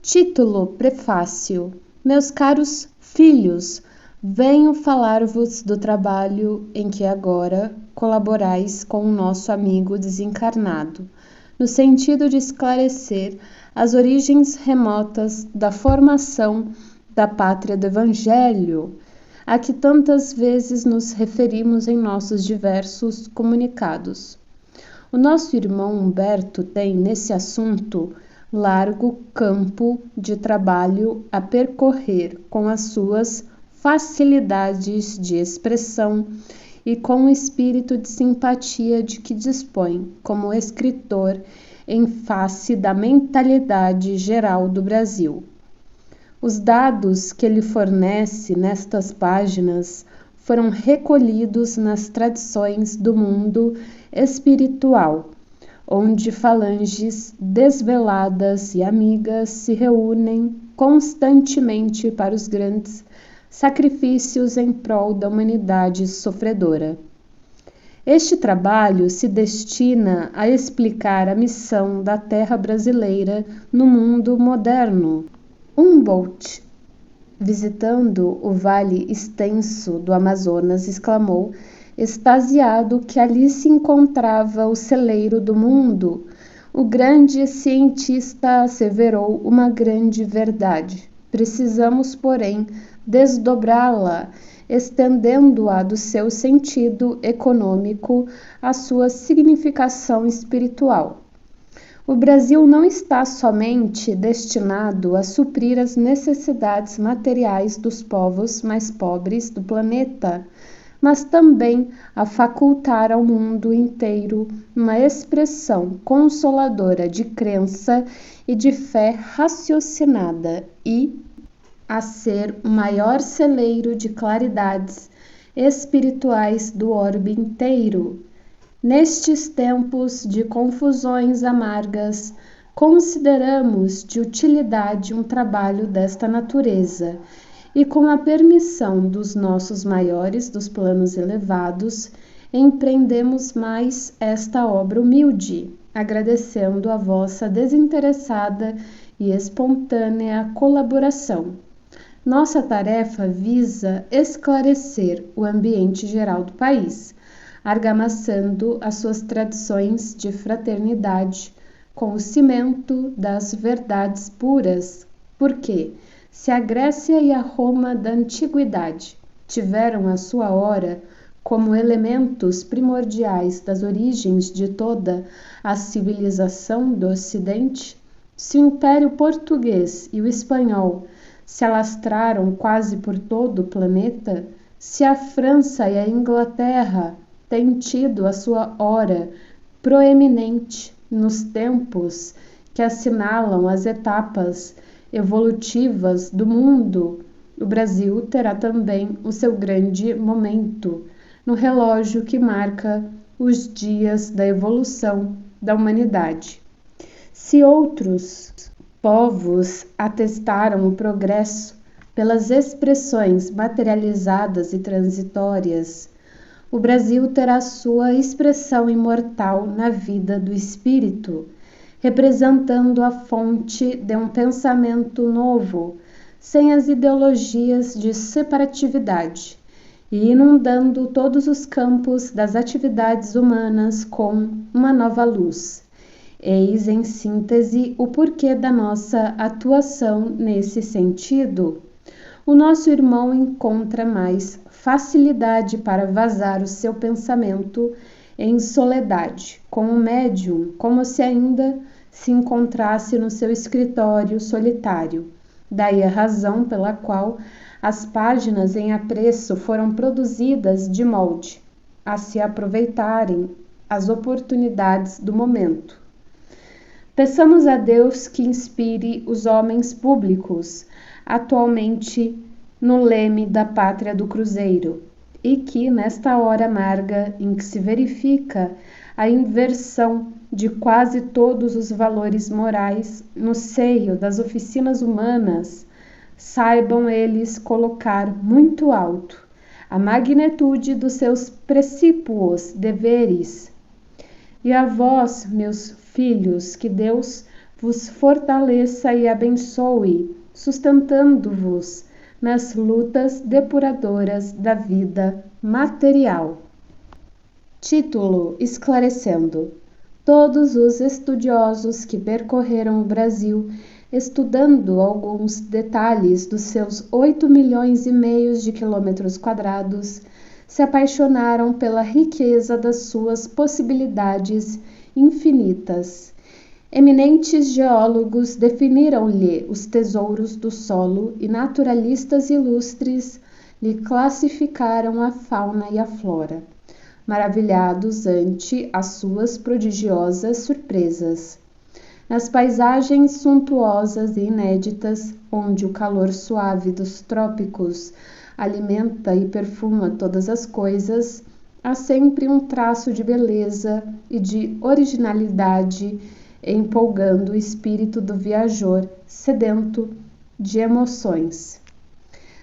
Título Prefácio. Meus caros filhos, venho falar-vos do trabalho em que agora colaborais com o nosso amigo desencarnado, no sentido de esclarecer as origens remotas da formação da pátria do Evangelho, a que tantas vezes nos referimos em nossos diversos comunicados. O nosso irmão Humberto tem, nesse assunto, largo campo de trabalho a percorrer com as suas facilidades de expressão e com o espírito de simpatia de que dispõe como escritor em face da mentalidade geral do Brasil. Os dados que ele fornece nestas páginas foram recolhidos nas tradições do mundo espiritual, onde falanges desveladas e amigas se reúnem constantemente para os grandes sacrifícios em prol da humanidade sofredora. Este trabalho se destina a explicar a missão da terra brasileira no mundo moderno. Humboldt, visitando o vale extenso do Amazonas, exclamou, extasiado, que ali se encontrava o celeiro do mundo. O grande cientista asseverou uma grande verdade. Precisamos, porém, desdobrá-la, estendendo-a do seu sentido econômico à sua significação espiritual. O Brasil não está somente destinado a suprir as necessidades materiais dos povos mais pobres do planeta, mas também a facultar ao mundo inteiro uma expressão consoladora de crença e de fé raciocinada e a ser o maior celeiro de claridades espirituais do orbe inteiro. Nestes tempos de confusões amargas, consideramos de utilidade um trabalho desta natureza, e com a permissão dos nossos maiores dos planos elevados, empreendemos mais esta obra humilde, agradecendo a vossa desinteressada e espontânea colaboração. Nossa tarefa visa esclarecer o ambiente geral do país, argamassando as suas tradições de fraternidade com o cimento das verdades puras, porque se a Grécia e a Roma da antiguidade tiveram a sua hora como elementos primordiais das origens de toda a civilização do Ocidente, se o Império Português e o Espanhol se alastraram quase por todo o planeta, se a França e a Inglaterra têm tido a sua hora proeminente nos tempos que assinalam as etapas evolutivas do mundo, o Brasil terá também o seu grande momento no relógio que marca os dias da evolução da humanidade. Se outros povos atestaram o progresso pelas expressões materializadas e transitórias, o Brasil terá sua expressão imortal na vida do espírito, representando a fonte de um pensamento novo, sem as ideologias de separatividade, e inundando todos os campos das atividades humanas com uma nova luz. Eis, em síntese, o porquê da nossa atuação nesse sentido. O nosso irmão encontra mais facilidade para vazar o seu pensamento em soledade, com o médium, como se ainda se encontrasse no seu escritório solitário. Daí a razão pela qual as páginas em apreço foram produzidas de molde a se aproveitarem as oportunidades do momento. Peçamos a Deus que inspire os homens públicos atualmente no leme da pátria do Cruzeiro, e que, nesta hora amarga em que se verifica a inversão de quase todos os valores morais no seio das oficinas humanas, saibam eles colocar muito alto a magnitude dos seus precípuos deveres. E a vós, meus filhos, que Deus vos fortaleça e abençoe, sustentando-vos nas lutas depuradoras da vida material. Título: Esclarecendo. Todos os estudiosos que percorreram o Brasil, estudando alguns detalhes dos seus 8,5 milhões de quilômetros quadrados, se apaixonaram pela riqueza das suas possibilidades infinitas. Eminentes geólogos definiram-lhe os tesouros do solo e naturalistas ilustres lhe classificaram a fauna e a flora, maravilhados ante as suas prodigiosas surpresas. Nas paisagens suntuosas e inéditas, onde o calor suave dos trópicos alimenta e perfuma todas as coisas, há sempre um traço de beleza e de originalidade empolgando o espírito do viajor sedento de emoções.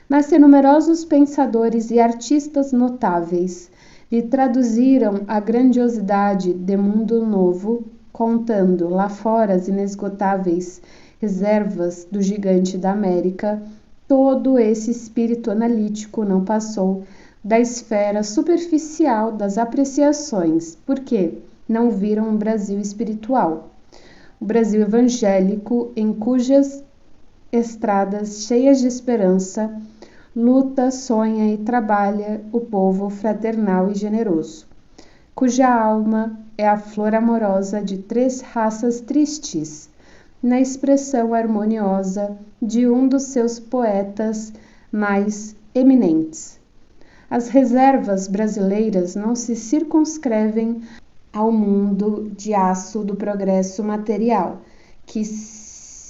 Mas se numerosos pensadores e artistas notáveis lhe traduziram a grandiosidade de mundo novo, contando lá fora as inesgotáveis reservas do gigante da América, todo esse espírito analítico não passou da esfera superficial das apreciações, porque não viram um Brasil espiritual, o Brasil evangélico, em cujas estradas cheias de esperança luta, sonha e trabalha o povo fraternal e generoso, cuja alma é a flor amorosa de 3 raças tristes, na expressão harmoniosa de um dos seus poetas mais eminentes. As reservas brasileiras não se circunscrevem ao mundo de aço do progresso material, que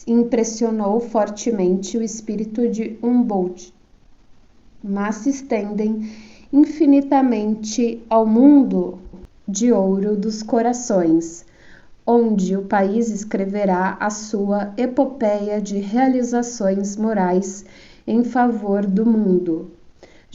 impressionou fortemente o espírito de Humboldt, mas se estendem infinitamente ao mundo de ouro dos corações, onde o país escreverá a sua epopeia de realizações morais em favor do mundo.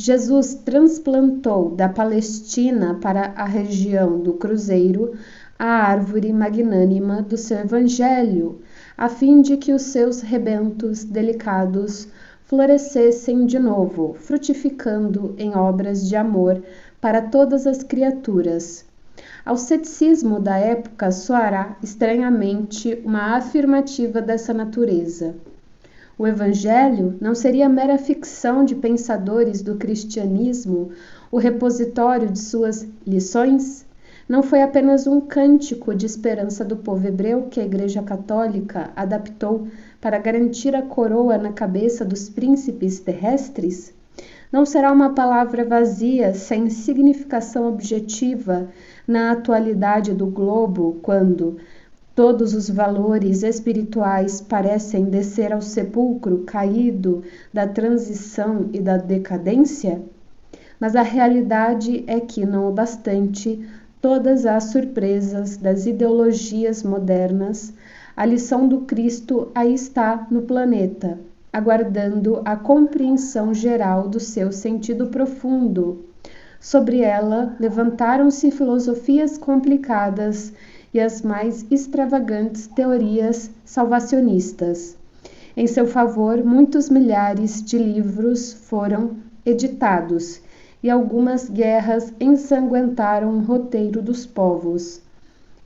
Jesus transplantou da Palestina para a região do Cruzeiro a árvore magnânima do seu evangelho, a fim de que os seus rebentos delicados florescessem de novo, frutificando em obras de amor para todas as criaturas. Ao ceticismo da época soará estranhamente uma afirmativa dessa natureza. O Evangelho não seria mera ficção de pensadores do cristianismo, o repositório de suas lições? Não foi apenas um cântico de esperança do povo hebreu que a Igreja Católica adaptou para garantir a coroa na cabeça dos príncipes terrestres? Não será uma palavra vazia, sem significação objetiva na atualidade do globo, quando todos os valores espirituais parecem descer ao sepulcro caído da transição e da decadência? Mas a realidade é que, não obstante todas as surpresas das ideologias modernas, a lição do Cristo aí está no planeta, aguardando a compreensão geral do seu sentido profundo. Sobre ela levantaram-se filosofias complicadas e as mais extravagantes teorias salvacionistas. Em seu favor, muitos milhares de livros foram editados e algumas guerras ensanguentaram o roteiro dos povos.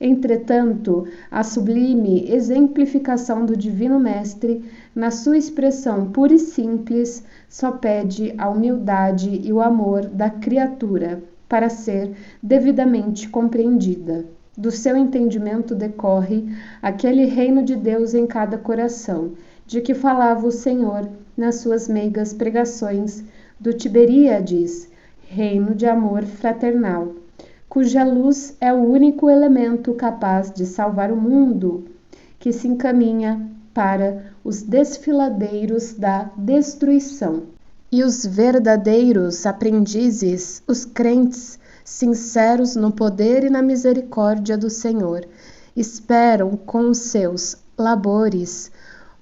Entretanto, a sublime exemplificação do Divino Mestre, na sua expressão pura e simples, só pede a humildade e o amor da criatura para ser devidamente compreendida. Do seu entendimento decorre aquele reino de Deus em cada coração, de que falava o Senhor nas suas meigas pregações do Tiberíades, reino de amor fraternal, cuja luz é o único elemento capaz de salvar o mundo, que se encaminha para os desfiladeiros da destruição. E os verdadeiros aprendizes, os crentes sinceros no poder e na misericórdia do Senhor, esperam com os seus labores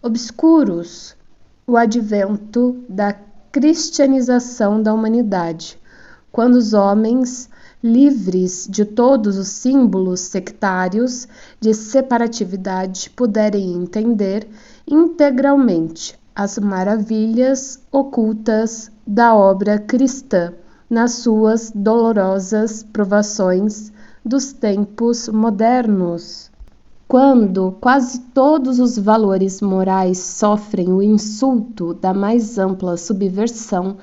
obscuros o advento da cristianização da humanidade, quando os homens livres de todos os símbolos sectários de separatividade, puderem entender integralmente as maravilhas ocultas da obra cristã nas suas dolorosas provações dos tempos modernos. Quando quase todos os valores morais sofrem o insulto da mais ampla subversão,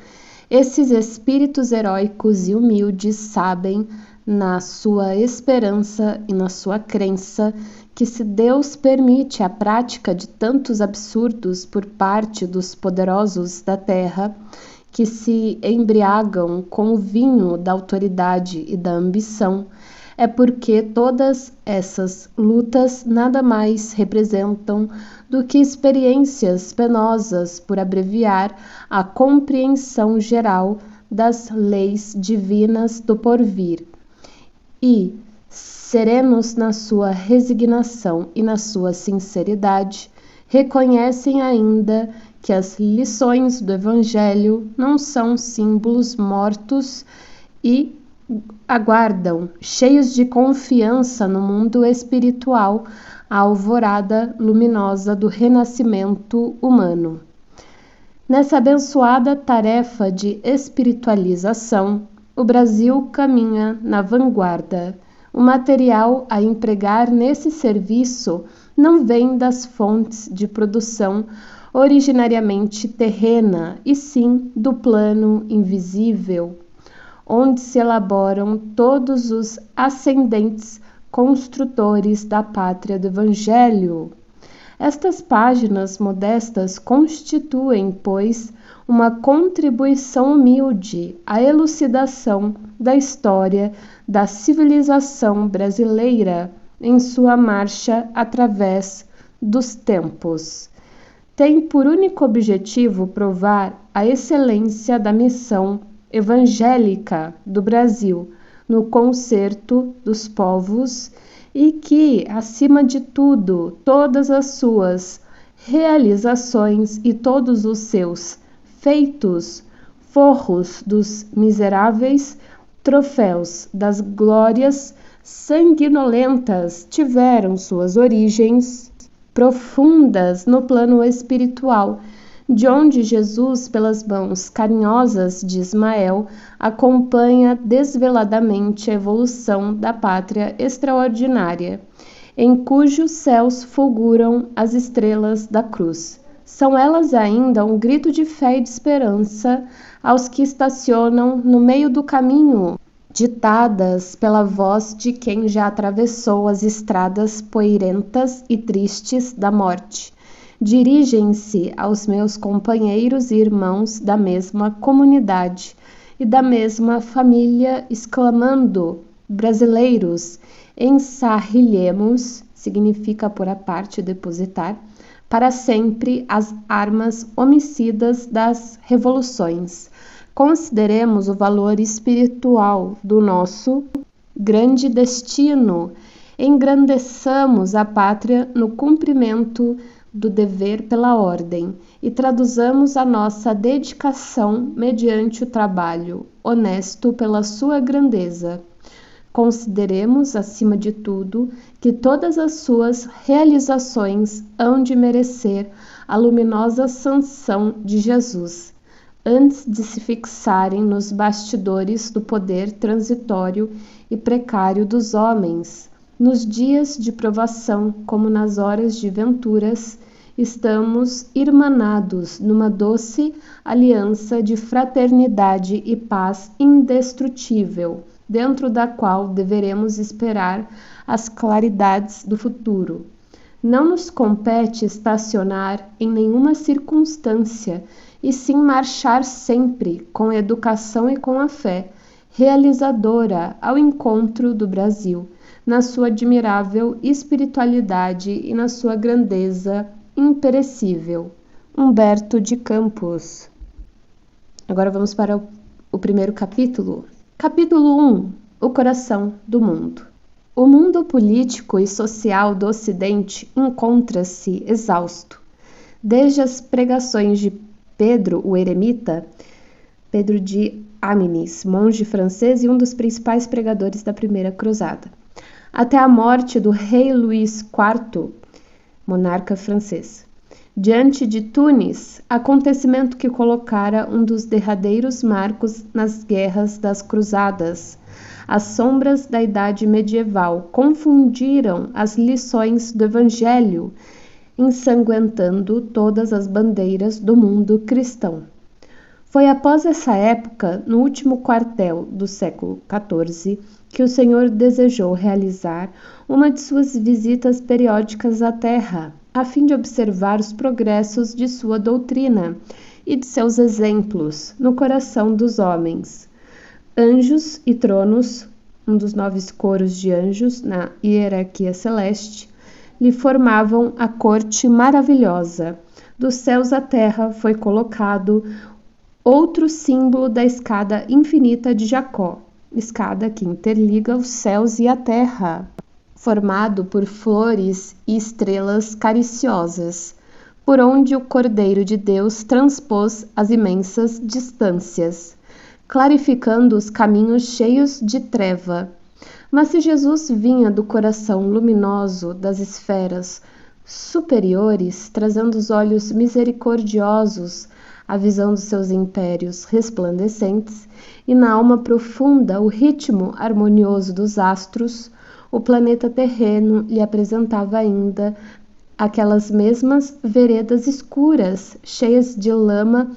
esses espíritos heróicos e humildes sabem, na sua esperança e na sua crença, que se Deus permite a prática de tantos absurdos por parte dos poderosos da terra, que se embriagam com o vinho da autoridade e da ambição, é porque todas essas lutas nada mais representam do que experiências penosas por abreviar a compreensão geral das leis divinas do porvir. E, serenos na sua resignação e na sua sinceridade, reconhecem ainda que as lições do Evangelho não são símbolos mortos e aguardam, cheios de confiança no mundo espiritual, a alvorada luminosa do renascimento humano. Nessa abençoada tarefa de espiritualização, o Brasil caminha na vanguarda. O material a empregar nesse serviço não vem das fontes de produção originariamente terrena, e sim do plano invisível, onde se elaboram todos os ascendentes construtores da pátria do Evangelho. Estas páginas modestas constituem, pois, uma contribuição humilde à elucidação da história da civilização brasileira em sua marcha através dos tempos. Tem por único objetivo provar a excelência da missão evangélica do Brasil no concerto dos povos e que, acima de tudo, todas as suas realizações e todos os seus feitos, forros dos miseráveis, troféus das glórias sanguinolentas, tiveram suas origens profundas no plano espiritual, de onde Jesus, pelas mãos carinhosas de Ismael, acompanha desveladamente a evolução da pátria extraordinária, em cujos céus fulguram as estrelas da cruz. São elas ainda um grito de fé e de esperança aos que estacionam no meio do caminho, ditadas pela voz de quem já atravessou as estradas poeirentas e tristes da morte. Dirigem-se aos meus companheiros e irmãos da mesma comunidade e da mesma família, exclamando: brasileiros, ensarrilhemos, significa por a parte depositar, para sempre as armas homicidas das revoluções. Consideremos o valor espiritual do nosso grande destino, engrandeçamos a pátria no cumprimento do dever pela ordem e traduzamos a nossa dedicação mediante o trabalho honesto pela sua grandeza. Consideremos, acima de tudo, que todas as suas realizações hão de merecer a luminosa sanção de Jesus, antes de se fixarem nos bastidores do poder transitório e precário dos homens. Nos dias de provação, como nas horas de venturas, estamos irmanados numa doce aliança de fraternidade e paz indestrutível, dentro da qual deveremos esperar as claridades do futuro. Não nos compete estacionar em nenhuma circunstância, e sim marchar sempre com a educação e com a fé realizadora ao encontro do Brasil, na sua admirável espiritualidade e na sua grandeza imperecível. Humberto de Campos. Agora vamos para o primeiro capítulo. Capítulo 1. O coração do mundo. O mundo político e social do Ocidente encontra-se exausto. Desde as pregações de Pedro, o eremita, Pedro de Amiens, monge francês e um dos principais pregadores da Primeira Cruzada, até a morte do rei Luís IV, monarca francês. Diante de Tunis, acontecimento que colocara um dos derradeiros marcos nas guerras das Cruzadas. As sombras da Idade Medieval confundiram as lições do Evangelho, ensanguentando todas as bandeiras do mundo cristão. Foi após essa época, no último quartel do século XIV, que o Senhor desejou realizar uma de suas visitas periódicas à Terra, a fim de observar os progressos de sua doutrina e de seus exemplos no coração dos homens. Anjos e tronos, um dos 9 coros de anjos na hierarquia celeste, lhe formavam a corte maravilhosa. Dos céus à terra foi colocado outro símbolo da escada infinita de Jacó, escada que interliga os céus e a terra, formado por flores e estrelas cariciosas, por onde o Cordeiro de Deus transpôs as imensas distâncias, clarificando os caminhos cheios de treva. Mas se Jesus vinha do coração luminoso das esferas superiores, trazendo os olhos misericordiosos, a visão dos seus impérios resplandecentes, e na alma profunda o ritmo harmonioso dos astros, o planeta terreno lhe apresentava ainda aquelas mesmas veredas escuras, cheias de lama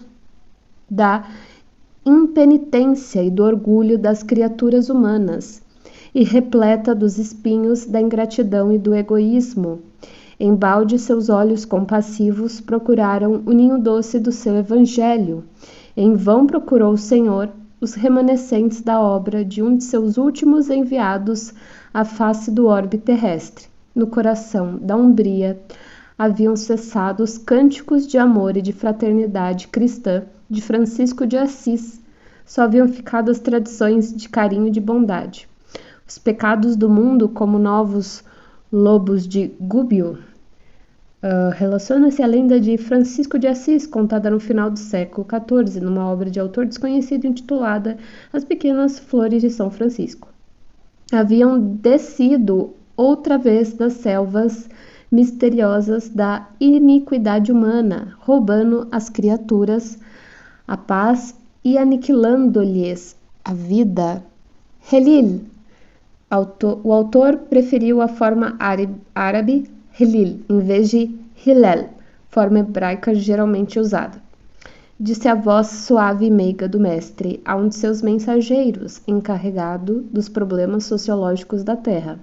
da impenitência e do orgulho das criaturas humanas, e repleta dos espinhos da ingratidão e do egoísmo. Embalde seus olhos compassivos procuraram o ninho doce do seu evangelho. Em vão procurou o Senhor os remanescentes da obra de um de seus últimos enviados à face do orbe terrestre. No coração da Umbria haviam cessado os cânticos de amor e de fraternidade cristã de Francisco de Assis. Só haviam ficado as tradições de carinho e de bondade. Os pecados do mundo, como novos lobos de Gubbio, relaciona-se à lenda de Francisco de Assis, contada no final do século XIV, numa obra de autor desconhecido intitulada As Pequenas Flores de São Francisco. Haviam descido outra vez das selvas misteriosas da iniquidade humana, roubando às criaturas a paz e aniquilando-lhes a vida. Helil. O autor preferiu a forma árabe Helil, em vez de Hillel, forma hebraica geralmente usada. Disse a voz suave e meiga do mestre a um de seus mensageiros, encarregado dos problemas sociológicos da terra.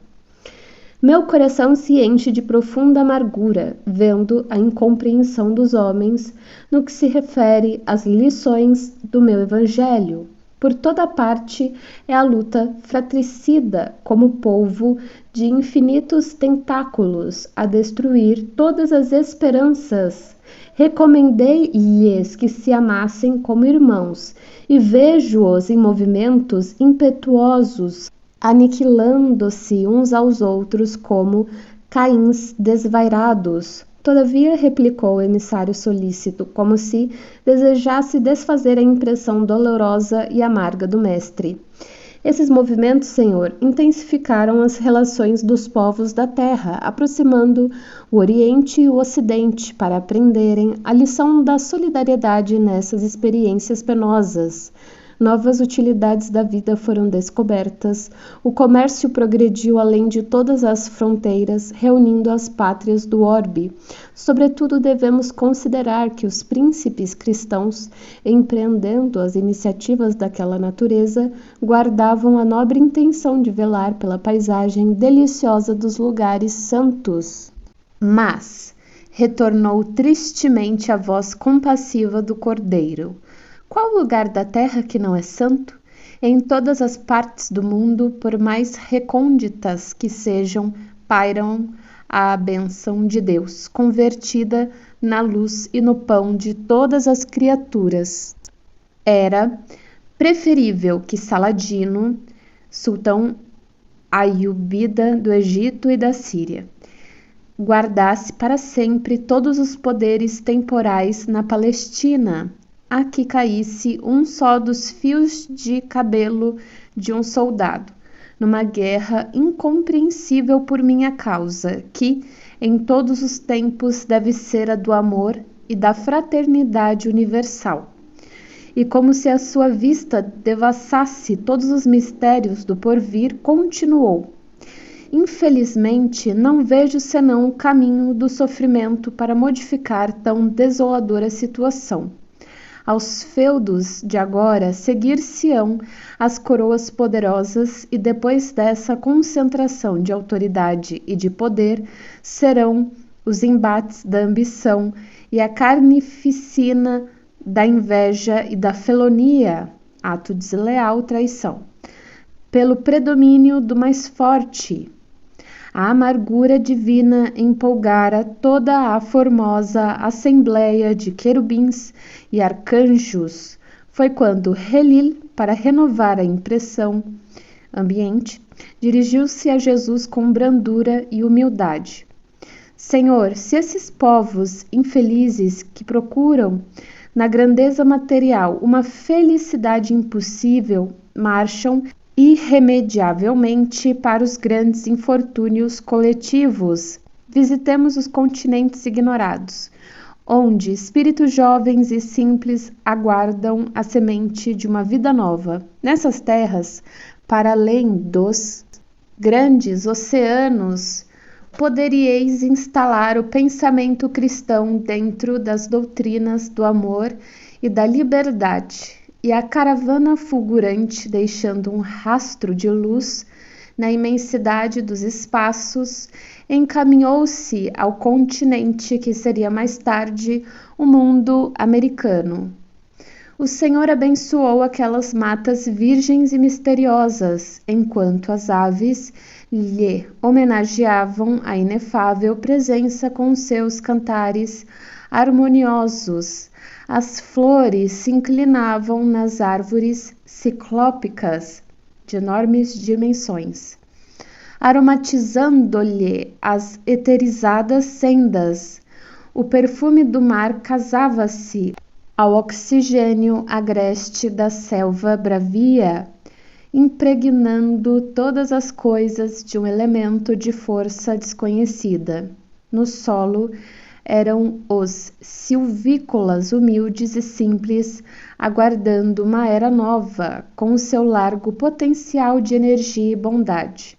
Meu coração se enche de profunda amargura, vendo a incompreensão dos homens no que se refere às lições do meu evangelho. Por toda parte é a luta fratricida como polvo de infinitos tentáculos a destruir todas as esperanças. Recomendei-lhes que se amassem como irmãos e vejo-os em movimentos impetuosos, aniquilando-se uns aos outros como Caíns desvairados. Todavia, replicou o emissário solícito, como se desejasse desfazer a impressão dolorosa e amarga do mestre. Esses movimentos, Senhor, intensificaram as relações dos povos da terra, aproximando o Oriente e o Ocidente para aprenderem a lição da solidariedade nessas experiências penosas. Novas utilidades da vida foram descobertas, o comércio progrediu além de todas as fronteiras, reunindo as pátrias do orbe. Sobretudo, devemos considerar que os príncipes cristãos, empreendendo as iniciativas daquela natureza, guardavam a nobre intenção de velar pela paisagem deliciosa dos lugares santos. Mas, retornou tristemente a voz compassiva do Cordeiro, qual lugar da terra que não é santo? Em todas as partes do mundo, por mais recônditas que sejam, pairam a bênção de Deus, convertida na luz e no pão de todas as criaturas. Era preferível que Saladino, sultão Aiúbida do Egito e da Síria, guardasse para sempre todos os poderes temporais na Palestina, a que caísse um só dos fios de cabelo de um soldado, numa guerra incompreensível por minha causa, que, em todos os tempos, deve ser a do amor e da fraternidade universal. E como se a sua vista devassasse todos os mistérios do porvir, continuou: infelizmente, não vejo senão o caminho do sofrimento para modificar tão desoladora situação. Aos feudos de agora seguir-se-ão as coroas poderosas e depois dessa concentração de autoridade e de poder serão os embates da ambição e a carnificina da inveja e da felonia, ato desleal, traição, pelo predomínio do mais forte. A amargura divina empolgara toda a formosa assembleia de querubins e arcanjos. Foi quando Helil, para renovar a impressão ambiente, dirigiu-se a Jesus com brandura e humildade. Senhor, se esses povos infelizes que procuram na grandeza material uma felicidade impossível marcham irremediavelmente para os grandes infortúnios coletivos, visitemos os continentes ignorados, onde espíritos jovens e simples aguardam a semente de uma vida nova. Nessas terras, para além dos grandes oceanos, poderíeis instalar o pensamento cristão dentro das doutrinas do amor e da liberdade. E a caravana fulgurante, deixando um rastro de luz na imensidade dos espaços, encaminhou-se ao continente que seria mais tarde o mundo americano. O Senhor abençoou aquelas matas virgens e misteriosas, enquanto as aves lhe homenageavam a inefável presença com seus cantares harmoniosos. As flores se inclinavam nas árvores ciclópicas de enormes dimensões, aromatizando-lhe as eterizadas sendas. O perfume do mar casava-se ao oxigênio agreste da selva bravia, impregnando todas as coisas de um elemento de força desconhecida. No solo eram os silvícolas humildes e simples, aguardando uma era nova, com o seu largo potencial de energia e bondade.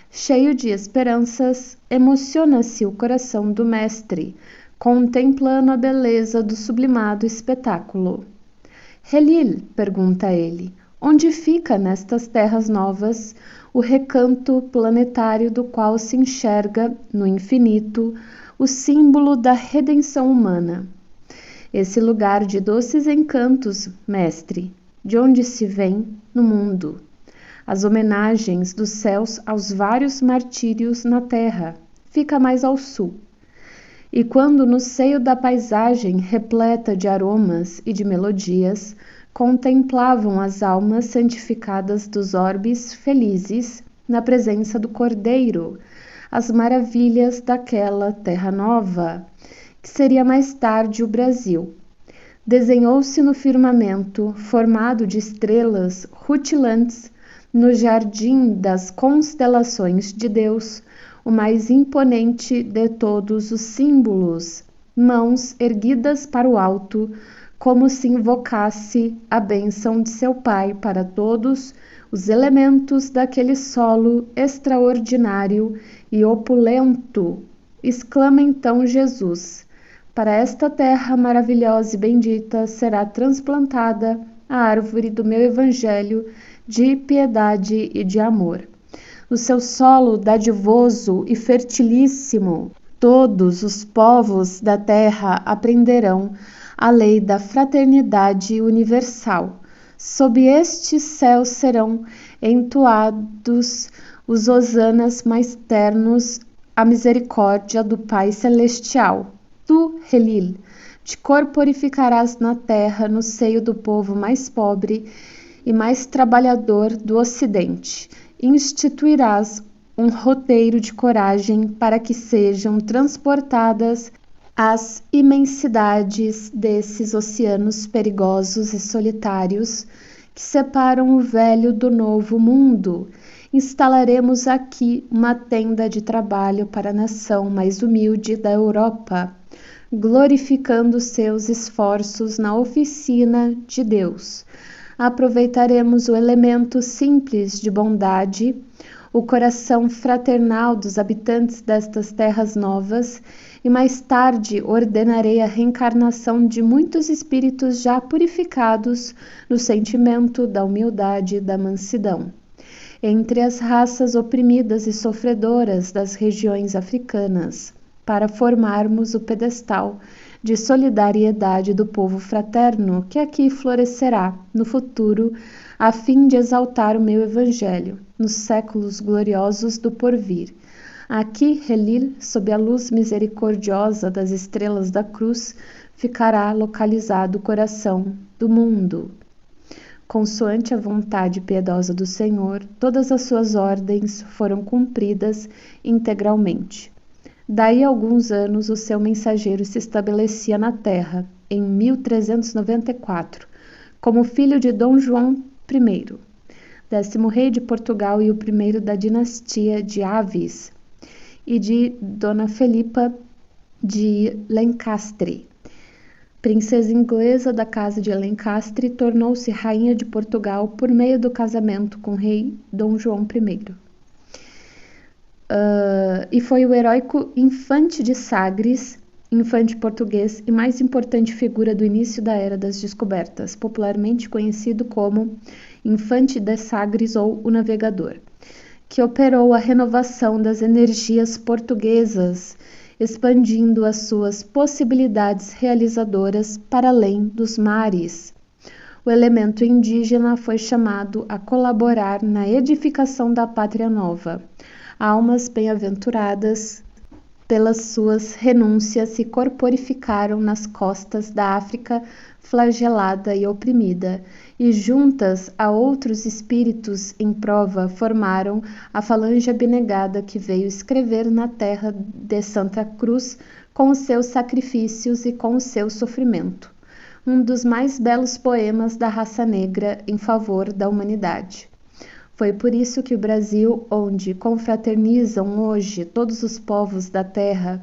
Cheio de esperanças, emociona-se o coração do mestre, contemplando a beleza do sublimado espetáculo. Helil, pergunta ele, onde fica nestas terras novas o recanto planetário do qual se enxerga, no infinito, o símbolo da redenção humana? Esse lugar de doces encantos, mestre, de onde se vem no mundo as homenagens dos céus aos vários martírios na terra, fica mais ao sul. E quando no seio da paisagem repleta de aromas e de melodias, contemplavam as almas santificadas dos orbes felizes na presença do Cordeiro, as maravilhas daquela terra nova, que seria mais tarde o Brasil. Desenhou-se no firmamento, formado de estrelas rutilantes, no jardim das constelações de Deus, o mais imponente de todos os símbolos, mãos erguidas para o alto, como se invocasse a bênção de seu Pai para todos os elementos daquele solo extraordinário e opulento. Exclama então Jesus: para esta terra maravilhosa e bendita será transplantada a árvore do meu evangelho de piedade e de amor. No seu solo dadivoso e fertilíssimo, todos os povos da terra aprenderão a lei da fraternidade universal. Sob este céu serão entoados os hosanas mais ternos à misericórdia do Pai Celestial. Tu, Helil, te corporificarás na terra no seio do povo mais pobre e mais trabalhador do Ocidente. Instituirás um roteiro de coragem para que sejam transportadas As imensidades desses oceanos perigosos e solitários que separam o velho do novo mundo, instalaremos aqui uma tenda de trabalho para a nação mais humilde da Europa, glorificando seus esforços na oficina de Deus. Aproveitaremos o elemento simples de bondade, o coração fraternal dos habitantes destas terras novas, e mais tarde ordenarei a reencarnação de muitos espíritos já purificados no sentimento da humildade e da mansidão, entre as raças oprimidas e sofredoras das regiões africanas, para formarmos o pedestal de solidariedade do povo fraterno que aqui florescerá no futuro, a fim de exaltar o meu evangelho nos séculos gloriosos do porvir. Aqui, Helil, sob a luz misericordiosa das estrelas da cruz, ficará localizado o coração do mundo. Consoante a vontade piedosa do Senhor, todas as suas ordens foram cumpridas integralmente. Daí a alguns anos, o seu mensageiro se estabelecia na terra, em 1394, como filho de Dom João I, 10º rei de Portugal e o primeiro da dinastia de Avis, e de Dona Felipa de Lencastre. Princesa inglesa da casa de Lencastre, tornou-se rainha de Portugal por meio do casamento com o rei Dom João I. E foi o heróico Infante de Sagres, infante português e mais importante figura do início da Era das Descobertas, popularmente conhecido como Infante de Sagres ou o Navegador, que operou a renovação das energias portuguesas, expandindo as suas possibilidades realizadoras para além dos mares. O elemento indígena foi chamado a colaborar na edificação da pátria nova. Almas bem-aventuradas, pelas suas renúncias, se corporificaram nas costas da África flagelada e oprimida, e juntas a outros espíritos em prova formaram a falange abnegada que veio escrever na terra de Santa Cruz com os seus sacrifícios e com o seu sofrimento, um dos mais belos poemas da raça negra em favor da humanidade. Foi por isso que o Brasil, onde confraternizam hoje todos os povos da terra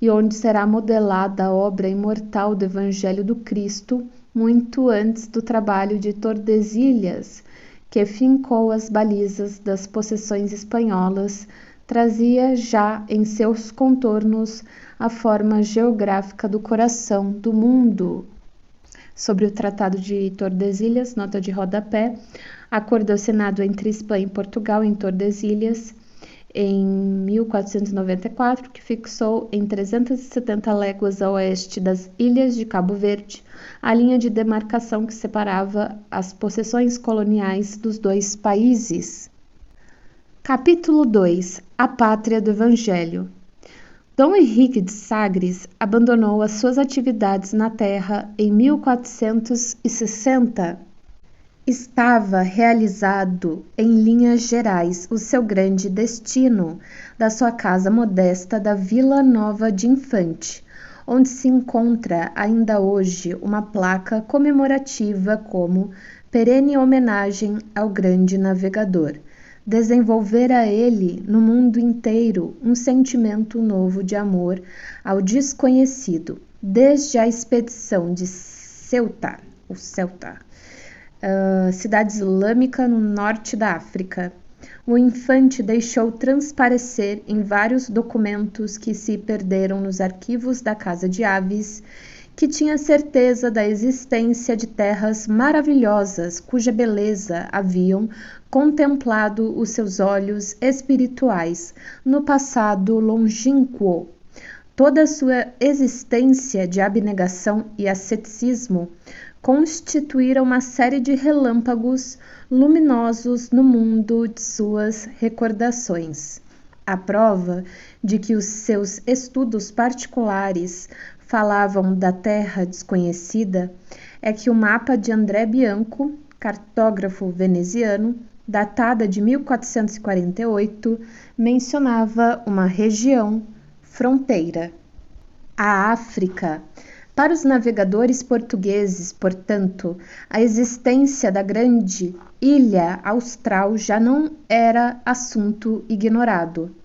e onde será modelada a obra imortal do Evangelho do Cristo, muito antes do trabalho de Tordesilhas, que fincou as balizas das possessões espanholas, trazia já em seus contornos a forma geográfica do coração do mundo. Sobre o Tratado de Tordesilhas, nota de rodapé, acordo assinado entre Espanha e Portugal em Tordesilhas em 1494, que fixou em 370 léguas a oeste das ilhas de Cabo Verde a linha de demarcação que separava as possessões coloniais dos dois países. Capítulo 2. A Pátria do Evangelho. Dom Henrique de Sagres abandonou as suas atividades na terra em 1460. Estava realizado, em linhas gerais, o seu grande destino, da sua casa modesta da Vila Nova de Infante, onde se encontra ainda hoje uma placa comemorativa como perene homenagem ao grande navegador. Desenvolvera ele no mundo inteiro um sentimento novo de amor ao desconhecido, desde a expedição de Ceuta, cidade islâmica no norte da África. O infante deixou transparecer em vários documentos que se perderam nos arquivos da Casa de Aves que tinha certeza da existência de terras maravilhosas cuja beleza haviam contemplado os seus olhos espirituais no passado longínquo. Toda a sua existência de abnegação e asceticismo constituíra uma série de relâmpagos luminosos no mundo de suas recordações. A prova de que os seus estudos particulares falavam da terra desconhecida é que o mapa de André Bianco, cartógrafo veneziano, datada de 1448, mencionava uma região fronteira. A África. Para os navegadores portugueses, portanto, a existência da grande ilha austral já não era assunto ignorado.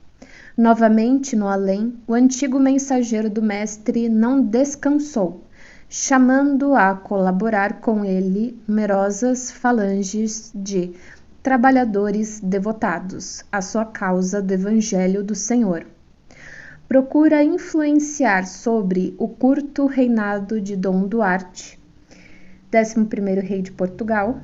Novamente no além, o antigo mensageiro do mestre não descansou, chamando a colaborar com ele numerosas falanges de trabalhadores devotados à sua causa do Evangelho do Senhor. Procura influenciar sobre o curto reinado de Dom Duarte, 11º rei de Portugal,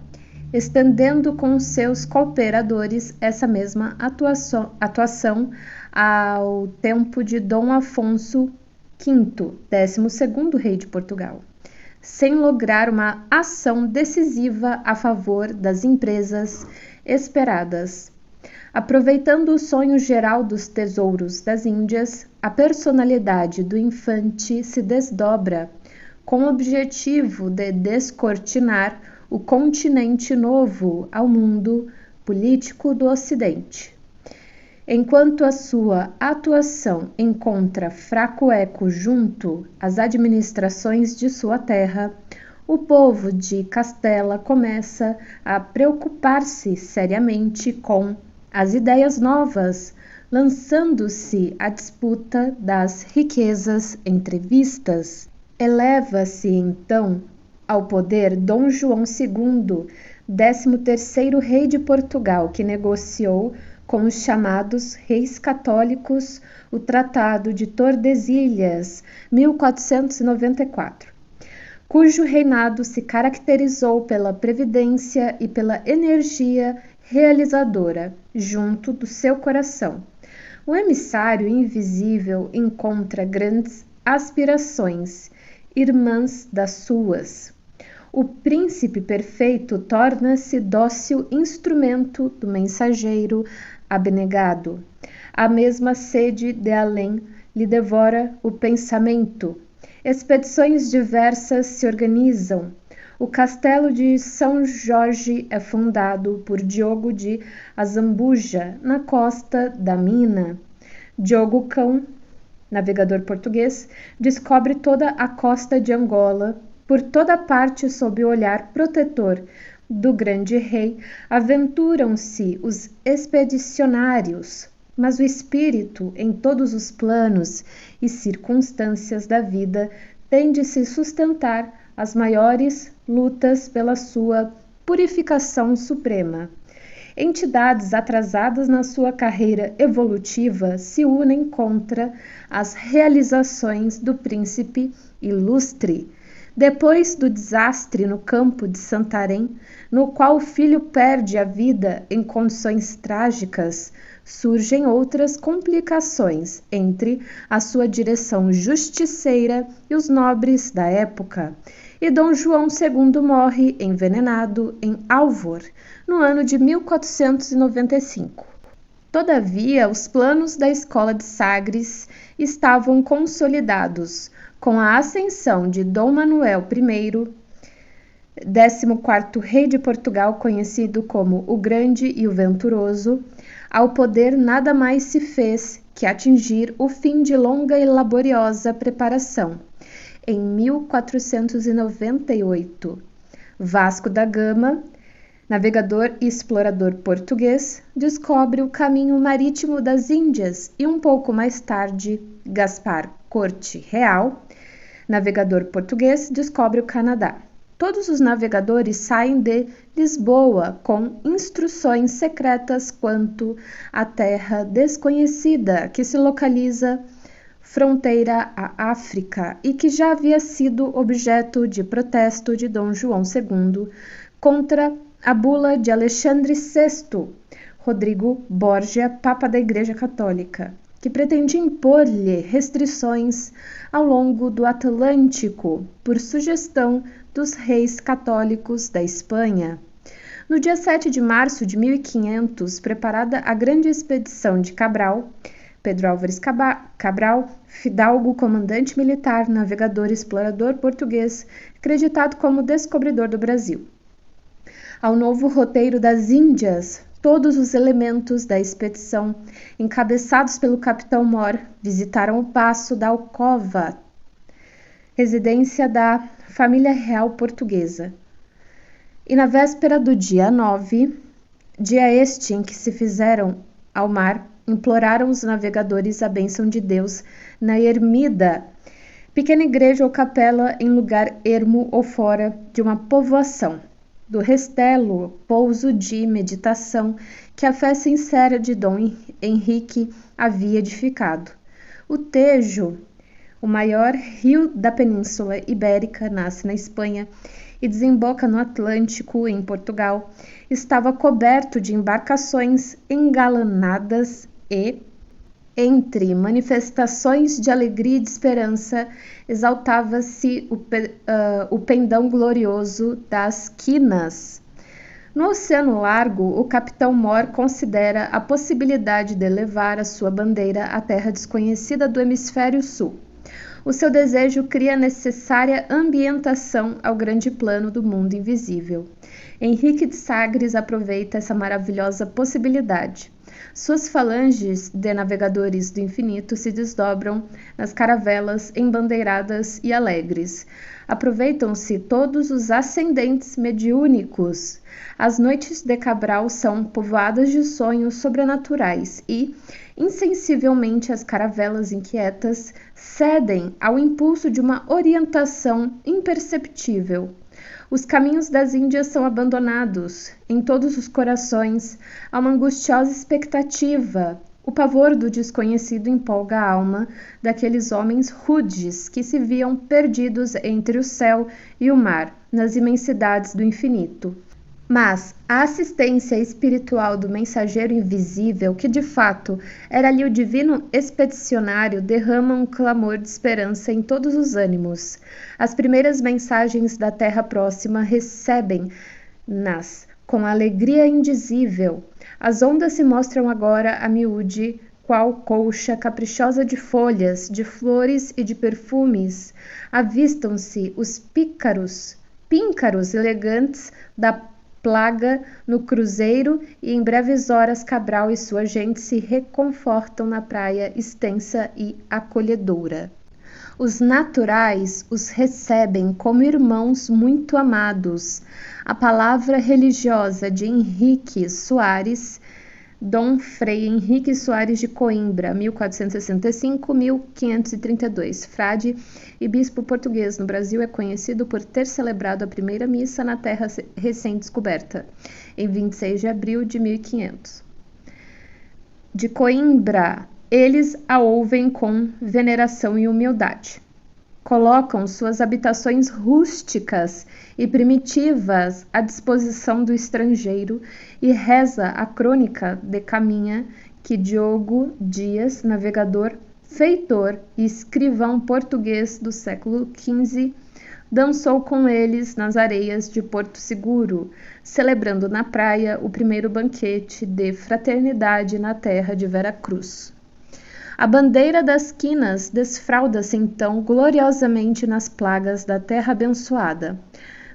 estendendo com seus cooperadores essa mesma atuação ao tempo de Dom Afonso V, 12º rei de Portugal, sem lograr uma ação decisiva a favor das empresas esperadas. Aproveitando o sonho geral dos tesouros das Índias, a personalidade do infante se desdobra com o objetivo de descortinar o continente novo ao mundo político do Ocidente. Enquanto a sua atuação encontra fraco eco junto às administrações de sua terra, o povo de Castela começa a preocupar-se seriamente com as ideias novas, lançando-se à disputa das riquezas entrevistas. Eleva-se então ao poder Dom João II, 13º rei de Portugal, que negociou com os chamados reis católicos o Tratado de Tordesilhas, 1494, cujo reinado se caracterizou pela previdência e pela energia realizadora junto do seu coração. O emissário invisível encontra grandes aspirações, irmãs das suas. O príncipe perfeito torna-se dócil instrumento do mensageiro abnegado. A mesma sede de além lhe devora o pensamento. Expedições diversas se organizam. O castelo de São Jorge é fundado por Diogo de Azambuja, na costa da Mina. Diogo Cão, navegador português, descobre toda a costa de Angola. Por toda parte, sob o olhar protetor do grande rei, aventuram-se os expedicionários, mas o espírito, em todos os planos e circunstâncias da vida, tem de se sustentar as maiores lutas pela sua purificação suprema. Entidades atrasadas na sua carreira evolutiva se unem contra as realizações do príncipe ilustre. Depois do desastre no campo de Santarém, no qual o filho perde a vida em condições trágicas, surgem outras complicações entre a sua direção justiceira e os nobres da época, e Dom João II morre envenenado em Alvor, no ano de 1495. Todavia, os planos da escola de Sagres estavam consolidados. Com a ascensão de Dom Manuel I, 14º rei de Portugal, conhecido como o Grande e o Venturoso, ao poder nada mais se fez que atingir o fim de longa e laboriosa preparação. Em 1498, Vasco da Gama, navegador e explorador português, descobre o caminho marítimo das Índias e um pouco mais tarde, Gaspar Corte Real, navegador português, descobre o Canadá. Todos os navegadores saem de Lisboa com instruções secretas quanto à terra desconhecida que se localiza fronteira à África e que já havia sido objeto de protesto de Dom João II contra a bula de Alexandre VI, Rodrigo Borgia, Papa da Igreja Católica, que pretendia impor-lhe restrições ao longo do Atlântico por sugestão dos reis católicos da Espanha. No dia 7 de março de 1500, preparada a grande expedição de Cabral, Pedro Álvares Cabral, fidalgo, comandante militar, navegador e explorador português, acreditado como descobridor do Brasil. Ao novo roteiro das Índias, todos os elementos da expedição, encabeçados pelo capitão Mor, visitaram o Paço da Alcova, residência da família real portuguesa. E na véspera do dia 9, dia este em que se fizeram ao mar, imploraram os navegadores a bênção de Deus na ermida, pequena igreja ou capela em lugar ermo ou fora de uma povoação, do restelo, pouso de meditação que a fé sincera de Dom Henrique havia edificado. O Tejo, o maior rio da Península Ibérica, nasce na Espanha e desemboca no Atlântico, em Portugal, estava coberto de embarcações engalanadas e, entre manifestações de alegria e de esperança, exaltava-se o pendão glorioso das quinas. No Oceano Largo, o capitão Mor considera a possibilidade de levar a sua bandeira à terra desconhecida do hemisfério sul. O seu desejo cria a necessária ambientação ao grande plano do mundo invisível. Henrique de Sagres aproveita essa maravilhosa possibilidade. Suas falanges de navegadores do infinito se desdobram nas caravelas embandeiradas e alegres. Aproveitam-se todos os ascendentes mediúnicos. As noites de Cabral são povoadas de sonhos sobrenaturais e, insensivelmente, as caravelas inquietas cedem ao impulso de uma orientação imperceptível. Os caminhos das Índias são abandonados. Em todos os corações há uma angustiosa expectativa. O pavor do desconhecido empolga a alma daqueles homens rudes que se viam perdidos entre o céu e o mar, nas imensidades do infinito. Mas a assistência espiritual do mensageiro invisível, que de fato era ali o divino expedicionário, derrama um clamor de esperança em todos os ânimos. As primeiras mensagens da terra próxima recebem-nas com alegria indizível. As ondas se mostram agora a miúde, qual colcha caprichosa de folhas, de flores e de perfumes. Avistam-se os píncaros elegantes da plaga no cruzeiro e em breves horas Cabral e sua gente se reconfortam na praia extensa e acolhedora. Os naturais os recebem como irmãos muito amados. A palavra religiosa de Henrique Soares, Dom Frei Henrique Soares de Coimbra, 1465-1532, frade e bispo português no Brasil, é conhecido por ter celebrado a primeira missa na terra recém-descoberta, em 26 de abril de 1500. De Coimbra, eles a ouvem com veneração e humildade. Colocam suas habitações rústicas e primitivas à disposição do estrangeiro e reza a crônica de Caminha que Diogo Dias, navegador, feitor e escrivão português do século XV, dançou com eles nas areias de Porto Seguro, celebrando na praia o primeiro banquete de fraternidade na terra de Vera Cruz. A bandeira das quinas desfralda-se então gloriosamente nas plagas da terra abençoada,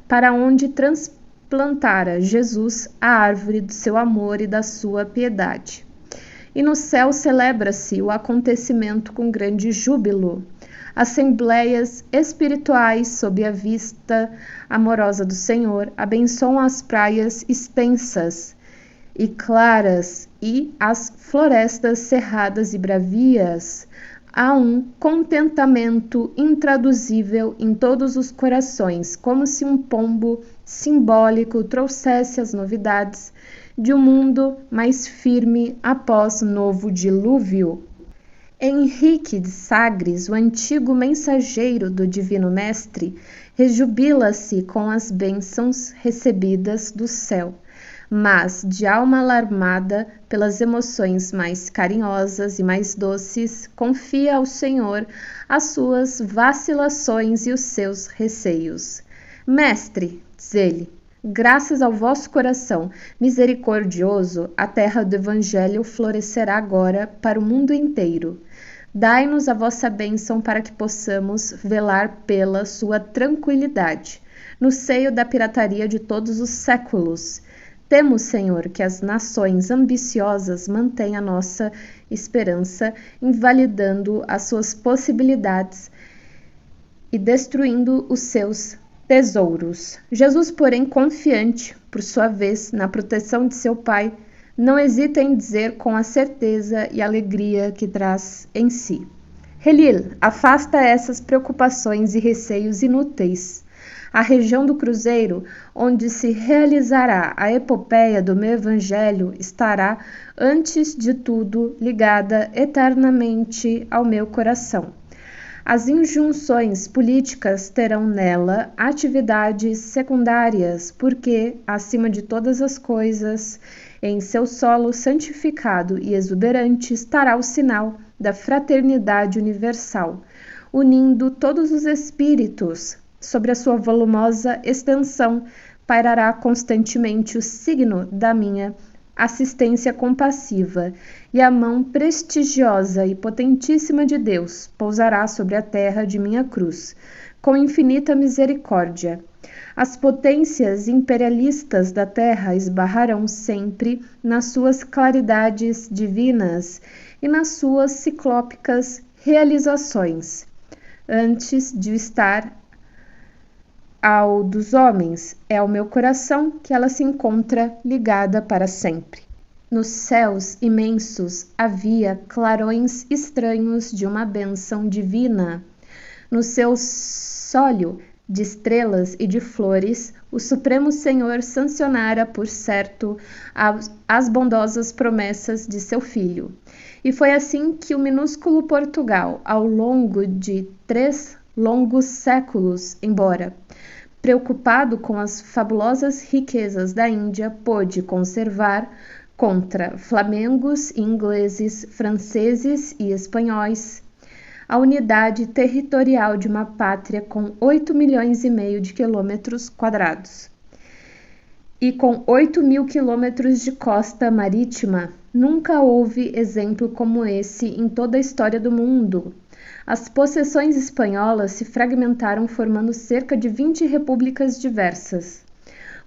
para onde transplantara Jesus a árvore do seu amor e da sua piedade. E no céu celebra-se o acontecimento com grande júbilo. Assembleias espirituais sob a vista amorosa do Senhor abençoam as praias extensas e claras e as florestas cerradas e bravias. Há um contentamento intraduzível em todos os corações, como se um pombo simbólico trouxesse as novidades de um mundo mais firme após novo dilúvio. Henrique de Sagres, o antigo mensageiro do Divino Mestre, rejubila-se com as bênçãos recebidas do céu, mas, de alma alarmada pelas emoções mais carinhosas e mais doces, confia ao Senhor as suas vacilações e os seus receios. Mestre, diz ele, graças ao vosso coração misericordioso, a terra do Evangelho florescerá agora para o mundo inteiro. Dai-nos a vossa bênção para que possamos velar pela sua tranquilidade, no seio da pirataria de todos os séculos. Temos, Senhor, que as nações ambiciosas mantenham a nossa esperança, invalidando as suas possibilidades e destruindo os seus tesouros. Jesus, porém, confiante, por sua vez, na proteção de seu Pai, não hesita em dizer com a certeza e alegria que traz em si: Helil, afasta essas preocupações e receios inúteis. A região do cruzeiro, onde se realizará a epopeia do meu evangelho, estará, antes de tudo, ligada eternamente ao meu coração. As injunções políticas terão nela atividades secundárias, porque, acima de todas as coisas, em seu solo santificado e exuberante estará o sinal da fraternidade universal, unindo todos os espíritos. Sobre a sua volumosa extensão pairará constantemente o signo da minha assistência compassiva, e a mão prestigiosa e potentíssima de Deus pousará sobre a terra de minha cruz, com infinita misericórdia. As potências imperialistas da terra esbarrarão sempre nas suas claridades divinas e nas suas ciclópicas realizações, antes de estar ao dos homens, é ao meu coração que ela se encontra ligada para sempre. Nos céus imensos havia clarões estranhos de uma bênção divina. No seu sólio de estrelas e de flores, o Supremo Senhor sancionara, por certo, as bondosas promessas de seu Filho. E foi assim que o minúsculo Portugal, ao longo de 3 longos séculos, embora preocupado com as fabulosas riquezas da Índia, pôde conservar, contra flamengos, ingleses, franceses e espanhóis, a unidade territorial de uma pátria com 8,5 milhões de quilômetros quadrados. E com 8.000 quilômetros de costa marítima, nunca houve exemplo como esse em toda a história do mundo. As possessões espanholas se fragmentaram, formando cerca de 20 repúblicas diversas.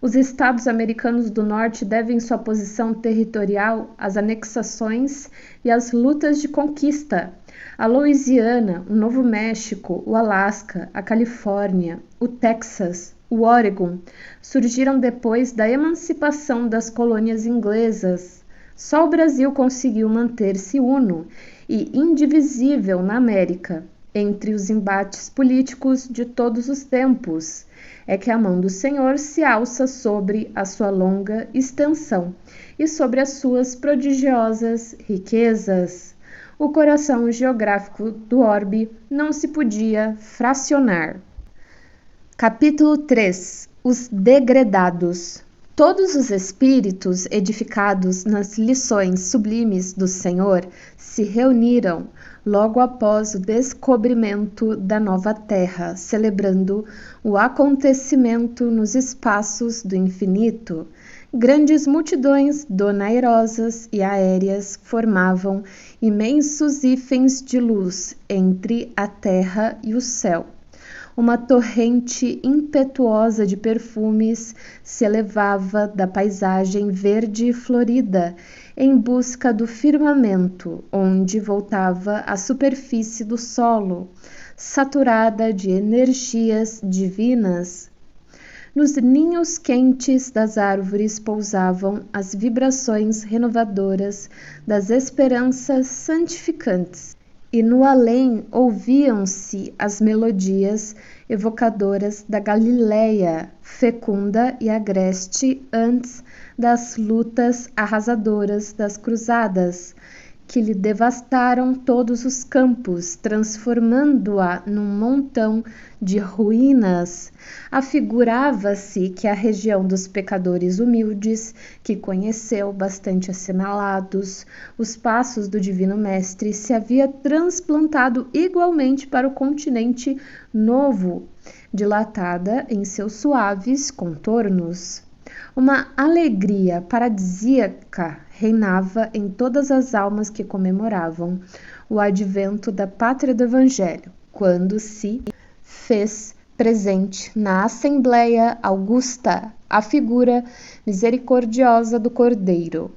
Os estados americanos do norte devem sua posição territorial às anexações e às lutas de conquista. A Louisiana, o Novo México, o Alasca, a Califórnia, o Texas, o Oregon surgiram depois da emancipação das colônias inglesas. Só o Brasil conseguiu manter-se uno e indivisível na América. Entre os embates políticos de todos os tempos, é que a mão do Senhor se alça sobre a sua longa extensão e sobre as suas prodigiosas riquezas. O coração geográfico do orbe não se podia fracionar. Capítulo 3. Os degredados. Todos os espíritos edificados nas lições sublimes do Senhor se reuniram logo após o descobrimento da nova terra, celebrando o acontecimento nos espaços do infinito. Grandes multidões donairosas e aéreas formavam imensos hífens de luz entre a terra e o céu. Uma torrente impetuosa de perfumes se elevava da paisagem verde e florida em busca do firmamento, onde voltava a superfície do solo, saturada de energias divinas. Nos ninhos quentes das árvores pousavam as vibrações renovadoras das esperanças santificantes. E no além ouviam-se as melodias evocadoras da Galileia, fecunda e agreste antes das lutas arrasadoras das cruzadas, que lhe devastaram todos os campos, transformando-a num montão de ruínas. Afigurava-se que a região dos pecadores humildes, que conheceu, bastante assinalados, os passos do Divino Mestre, se havia transplantado igualmente para o continente novo, dilatada em seus suaves contornos. Uma alegria paradisíaca reinava em todas as almas que comemoravam o advento da pátria do Evangelho, quando se fez presente na Assembleia Augusta a figura misericordiosa do Cordeiro.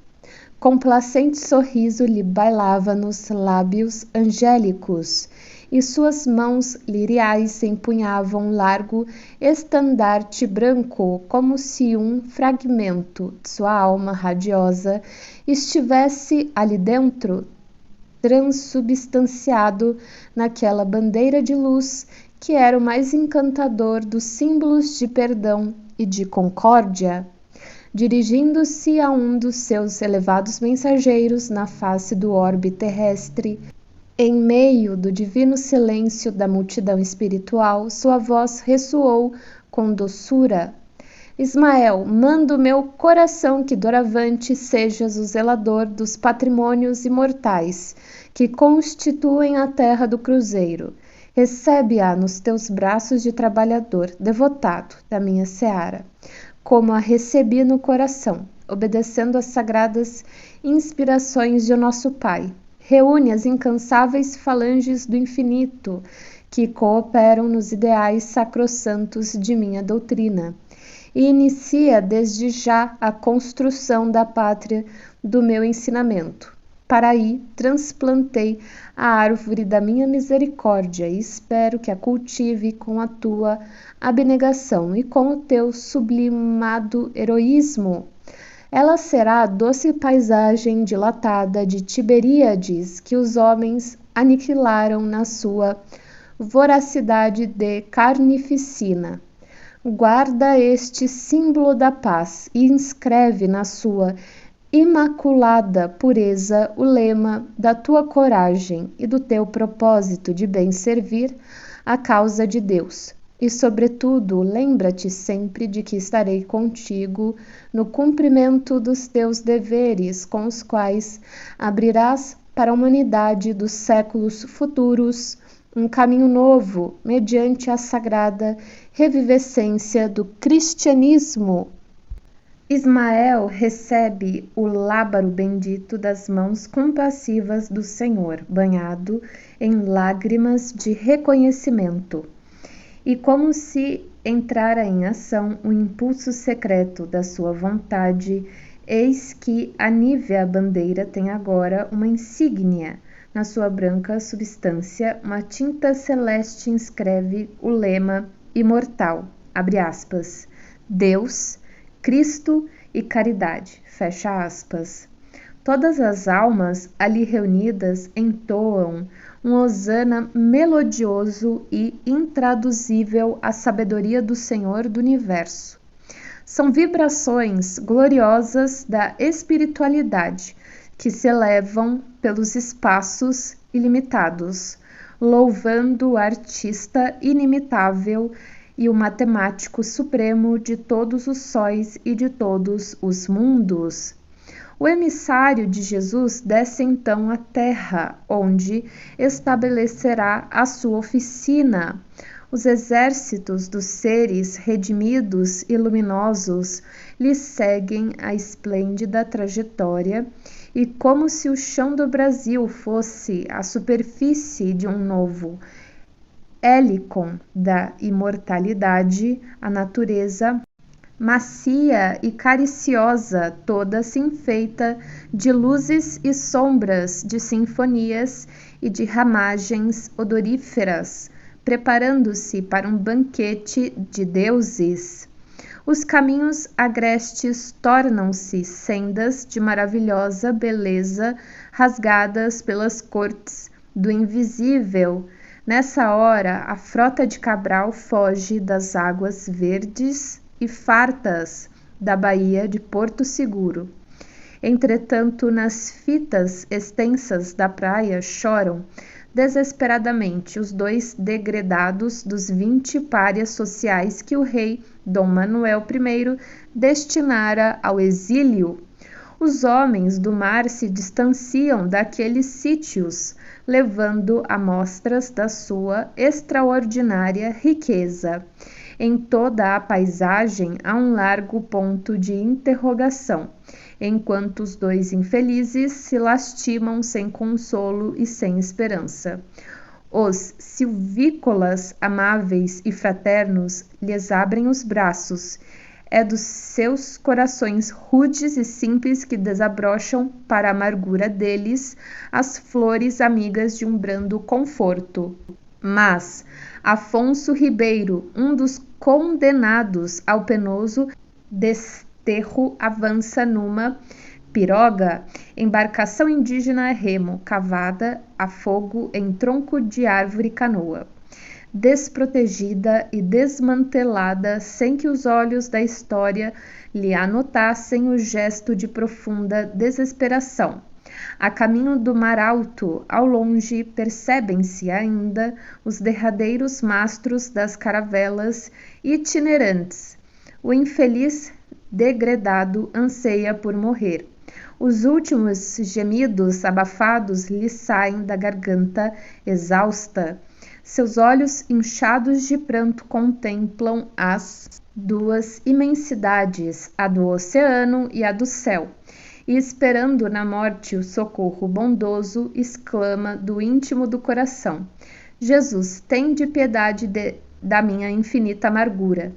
Complacente sorriso lhe bailava nos lábios angélicos, e suas mãos liriais empunhavam largo estandarte branco, como se um fragmento de sua alma radiosa estivesse ali dentro, transubstanciado naquela bandeira de luz que era o mais encantador dos símbolos de perdão e de concórdia. Dirigindo-se a um dos seus elevados mensageiros na face do orbe terrestre, em meio do divino silêncio da multidão espiritual, sua voz ressoou com doçura. Ismael, mando meu coração que doravante sejas o zelador dos patrimônios imortais que constituem a terra do cruzeiro. Recebe-a nos teus braços de trabalhador, devotado da minha seara, como a recebi no coração, obedecendo às sagradas inspirações de nosso Pai. Reúne as incansáveis falanges do infinito, que cooperam nos ideais sacrossantos de minha doutrina, e inicia desde já a construção da pátria do meu ensinamento. Para aí transplantei a árvore da minha misericórdia e espero que a cultive com a tua abnegação e com o teu sublimado heroísmo. Ela será a doce paisagem dilatada de Tiberíades que os homens aniquilaram na sua voracidade de carnificina. Guarda este símbolo da paz e inscreve na sua imaculada pureza o lema da tua coragem e do teu propósito de bem servir a causa de Deus. E, sobretudo, lembra-te sempre de que estarei contigo no cumprimento dos teus deveres, com os quais abrirás para a humanidade dos séculos futuros um caminho novo, mediante a sagrada revivescência do cristianismo. Ismael recebe o lábaro bendito das mãos compassivas do Senhor, banhado em lágrimas de reconhecimento. E como se entrara em ação o impulso secreto da sua vontade, eis que a nívea bandeira tem agora uma insígnia. Na sua branca substância, uma tinta celeste inscreve o lema imortal, abre aspas, Deus, Cristo e caridade, fecha aspas. Todas as almas ali reunidas entoam um hosana melodioso e intraduzível à sabedoria do Senhor do Universo. São vibrações gloriosas da espiritualidade que se elevam pelos espaços ilimitados, louvando o artista inimitável e o matemático supremo de todos os sóis e de todos os mundos. O emissário de Jesus desce então à terra, onde estabelecerá a sua oficina. Os exércitos dos seres redimidos e luminosos lhe seguem a esplêndida trajetória, e como se o chão do Brasil fosse a superfície de um novo Helicon da imortalidade, a natureza macia e cariciosa toda se enfeita de luzes e sombras, de sinfonias e de ramagens odoríferas, preparando-se para um banquete de deuses. Os caminhos agrestes tornam-se sendas de maravilhosa beleza, rasgadas pelas cortes do invisível. Nessa hora, a frota de Cabral foge das águas verdes e fartas da baía de Porto Seguro. Entretanto, nas fitas extensas da praia choram desesperadamente os 2 degredados dos 20 párias sociais que o rei Dom Manuel I destinara ao exílio. Os homens do mar se distanciam daqueles sítios, levando amostras da sua extraordinária riqueza. Em toda a paisagem há um largo ponto de interrogação, enquanto os 2 infelizes se lastimam sem consolo e sem esperança. Os silvícolas amáveis e fraternos lhes abrem os braços. É dos seus corações rudes e simples que desabrocham, para a amargura deles, as flores amigas de um brando conforto. Mas Afonso Ribeiro, um dos condenados ao penoso desterro, avança numa piroga, embarcação indígena a remo, cavada a fogo em tronco de árvore canoa, desprotegida e desmantelada, sem que os olhos da história lhe anotassem o gesto de profunda desesperação. A caminho do mar alto, ao longe, percebem-se ainda os derradeiros mastros das caravelas itinerantes. O infeliz degredado anseia por morrer. Os últimos gemidos abafados lhe saem da garganta exausta. Seus olhos inchados de pranto contemplam as duas imensidades, a do oceano e a do céu, e esperando na morte o socorro bondoso, exclama do íntimo do coração: Jesus, tende piedade da minha infinita amargura.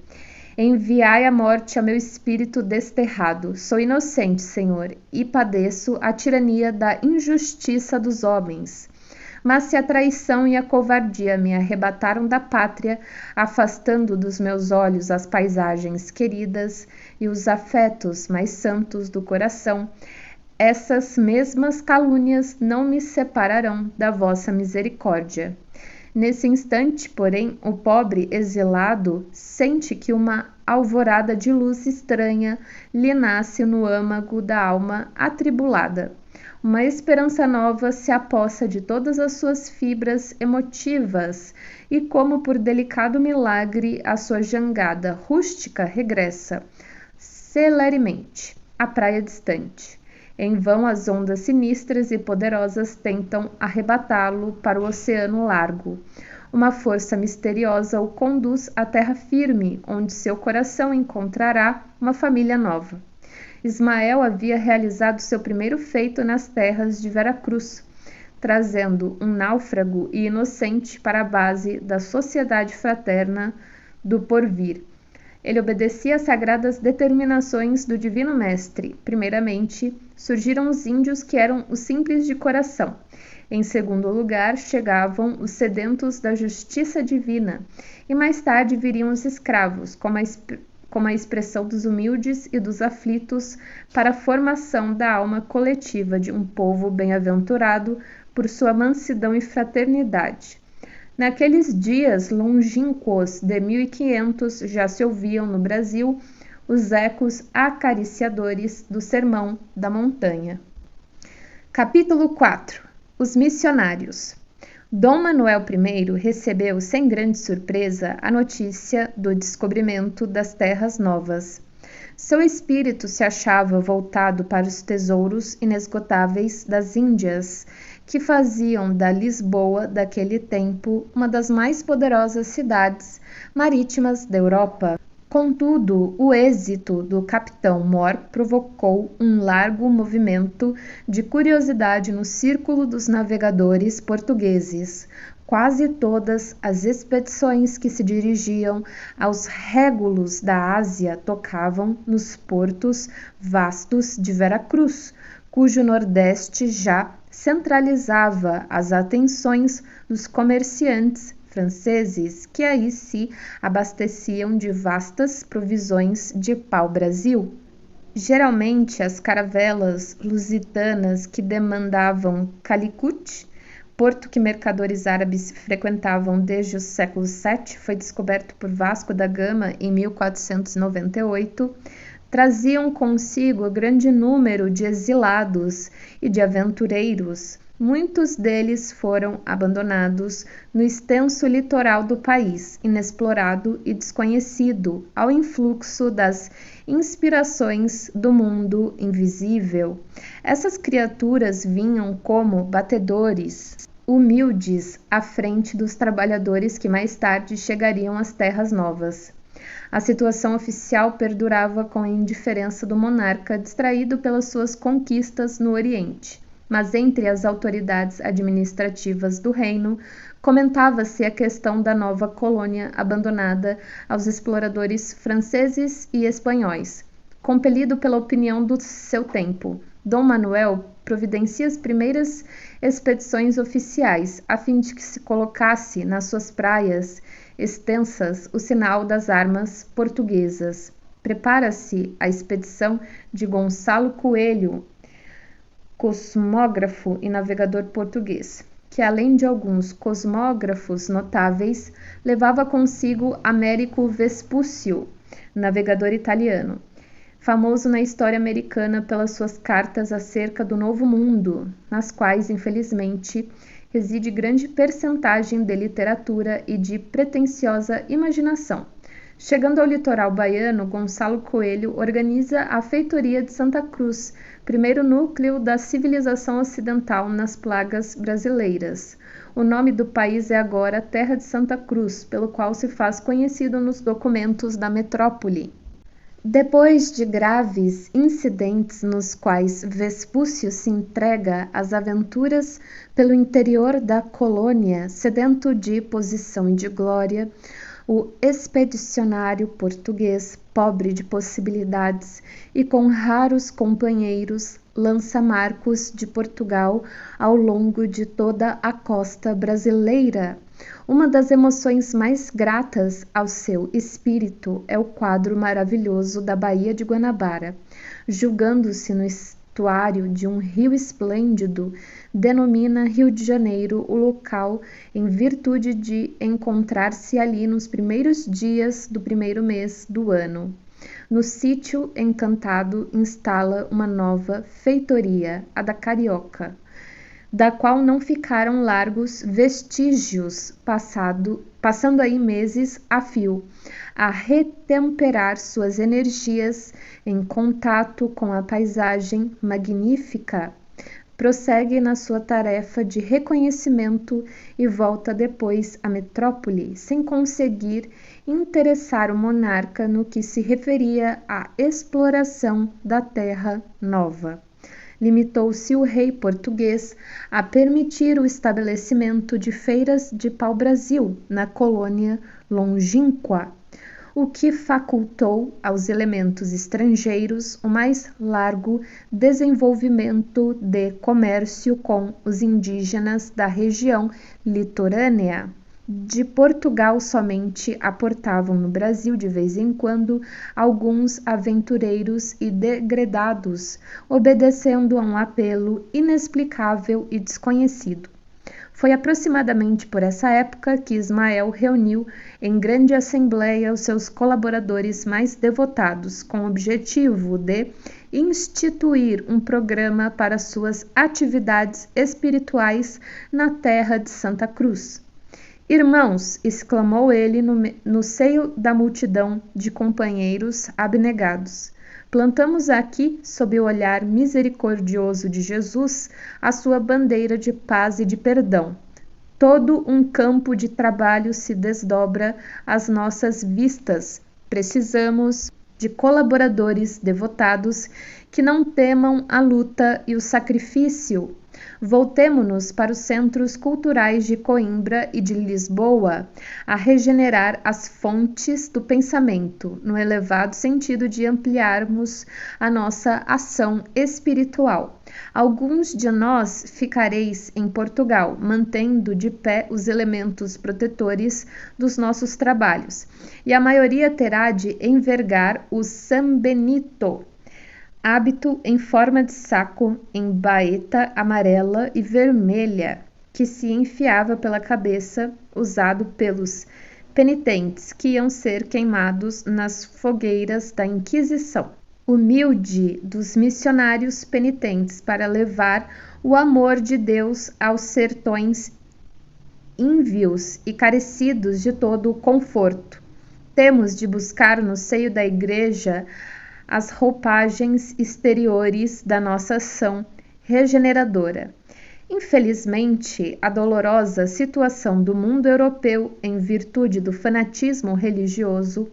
Enviai a morte a meu espírito desterrado. Sou inocente, Senhor, e padeço a tirania da injustiça dos homens. Mas se a traição e a covardia me arrebataram da pátria, afastando dos meus olhos as paisagens queridas e os afetos mais santos do coração, essas mesmas calúnias não me separarão da vossa misericórdia. Nesse instante, porém, o pobre exilado sente que uma alvorada de luz estranha lhe nasce no âmago da alma atribulada. Uma esperança nova se apossa de todas as suas fibras emotivas e, como por delicado milagre, a sua jangada rústica regressa celeremente à praia distante. Em vão as ondas sinistras e poderosas tentam arrebatá-lo para o oceano largo. Uma força misteriosa o conduz à terra firme, onde seu coração encontrará uma família nova. Ismael havia realizado seu primeiro feito nas terras de Veracruz, trazendo um náufrago e inocente para a base da sociedade fraterna do porvir. Ele obedecia às sagradas determinações do Divino Mestre. Primeiramente, surgiram os índios, que eram os simples de coração. Em segundo lugar, chegavam os sedentos da justiça divina. E mais tarde viriam os escravos, como a expressão dos humildes e dos aflitos para a formação da alma coletiva de um povo bem-aventurado por sua mansidão e fraternidade. Naqueles dias longínquos de 1500 já se ouviam no Brasil os ecos acariciadores do Sermão da Montanha. Capítulo 4. Os missionários. Dom Manuel I recebeu sem grande surpresa a notícia do descobrimento das terras novas. Seu espírito se achava voltado para os tesouros inesgotáveis das Índias, que faziam da Lisboa daquele tempo uma das mais poderosas cidades marítimas da Europa. Contudo, o êxito do capitão Mor provocou um largo movimento de curiosidade no círculo dos navegadores portugueses. Quase todas as expedições que se dirigiam aos régulos da Ásia tocavam nos portos vastos de Veracruz, cujo nordeste já centralizava as atenções dos comerciantes franceses, que aí se abasteciam de vastas provisões de pau-brasil. Geralmente, as caravelas lusitanas que demandavam Calicut, porto que mercadores árabes frequentavam desde o século VII, foi descoberto por Vasco da Gama em 1498, traziam consigo grande número de exilados e de aventureiros. Muitos deles foram abandonados no extenso litoral do país, inexplorado e desconhecido, ao influxo das inspirações do mundo invisível. Essas criaturas vinham como batedores humildes à frente dos trabalhadores que mais tarde chegariam às terras novas. A situação oficial perdurava com a indiferença do monarca, distraído pelas suas conquistas no Oriente. Mas entre as autoridades administrativas do reino Comentava-se a questão da nova colônia abandonada aos exploradores franceses e espanhóis. Compelido pela opinião do seu tempo, Dom Manuel providencia as primeiras expedições oficiais, a fim de que se colocasse nas suas praias extensas o sinal das armas portuguesas. Prepara-se a expedição de Gonçalo Coelho, cosmógrafo e navegador português, que além de alguns cosmógrafos notáveis, levava consigo Américo Vespúcio, navegador italiano, famoso na história americana pelas suas cartas acerca do Novo Mundo, nas quais, infelizmente, reside grande percentagem de literatura e de pretensiosa imaginação. Chegando ao litoral baiano, Gonçalo Coelho organiza a Feitoria de Santa Cruz, primeiro núcleo da civilização ocidental nas plagas brasileiras. O nome do país é agora Terra de Santa Cruz, pelo qual se faz conhecido nos documentos da metrópole. Depois de graves incidentes nos quais Vespúcio se entrega às aventuras pelo interior da colônia, sedento de posição e de glória, o expedicionário português, pobre de possibilidades e com raros companheiros, lança Marcos de Portugal ao longo de toda a costa brasileira. Uma das emoções mais gratas ao seu espírito é o quadro maravilhoso da Baía de Guanabara. Julgando-se no estuário de um rio esplêndido, denomina Rio de Janeiro o local em virtude de encontrar-se ali nos primeiros dias do primeiro mês do ano. No sítio encantado instala uma nova feitoria, a da Carioca, da qual não ficaram largos vestígios, passando aí meses a fio, a retemperar suas energias em contato com a paisagem magnífica. Prossegue na sua tarefa de reconhecimento e volta depois à metrópole, sem conseguir interessar o monarca no que se referia à exploração da terra nova. Limitou-se o rei português a permitir o estabelecimento de feiras de pau-brasil na colônia longínqua, o que facultou aos elementos estrangeiros o mais largo desenvolvimento de comércio com os indígenas da região litorânea. De Portugal somente aportavam no Brasil de vez em quando alguns aventureiros e degredados, obedecendo a um apelo inexplicável e desconhecido. Foi aproximadamente por essa época que Ismael reuniu em grande assembleia os seus colaboradores mais devotados, com o objetivo de instituir um programa para suas atividades espirituais na terra de Santa Cruz. Irmãos, exclamou ele no seio da multidão de companheiros abnegados, plantamos aqui, sob o olhar misericordioso de Jesus, a sua bandeira de paz e de perdão. Todo um campo de trabalho se desdobra às nossas vistas. Precisamos de colaboradores devotados que não temam a luta e o sacrifício. Voltemo-nos para os centros culturais de Coimbra e de Lisboa, a regenerar as fontes do pensamento, no elevado sentido de ampliarmos a nossa ação espiritual. Alguns de nós ficareis em Portugal, mantendo de pé os elementos protetores dos nossos trabalhos, e a maioria terá de envergar o San Benito, hábito em forma de saco em baeta amarela e vermelha, que se enfiava pela cabeça, usado pelos penitentes que iam ser queimados nas fogueiras da Inquisição. Humilde dos missionários penitentes para levar o amor de Deus aos sertões ínvios e carecidos de todo o conforto. Temos de buscar no seio da igreja as roupagens exteriores da nossa ação regeneradora. Infelizmente, a dolorosa situação do mundo europeu em virtude do fanatismo religioso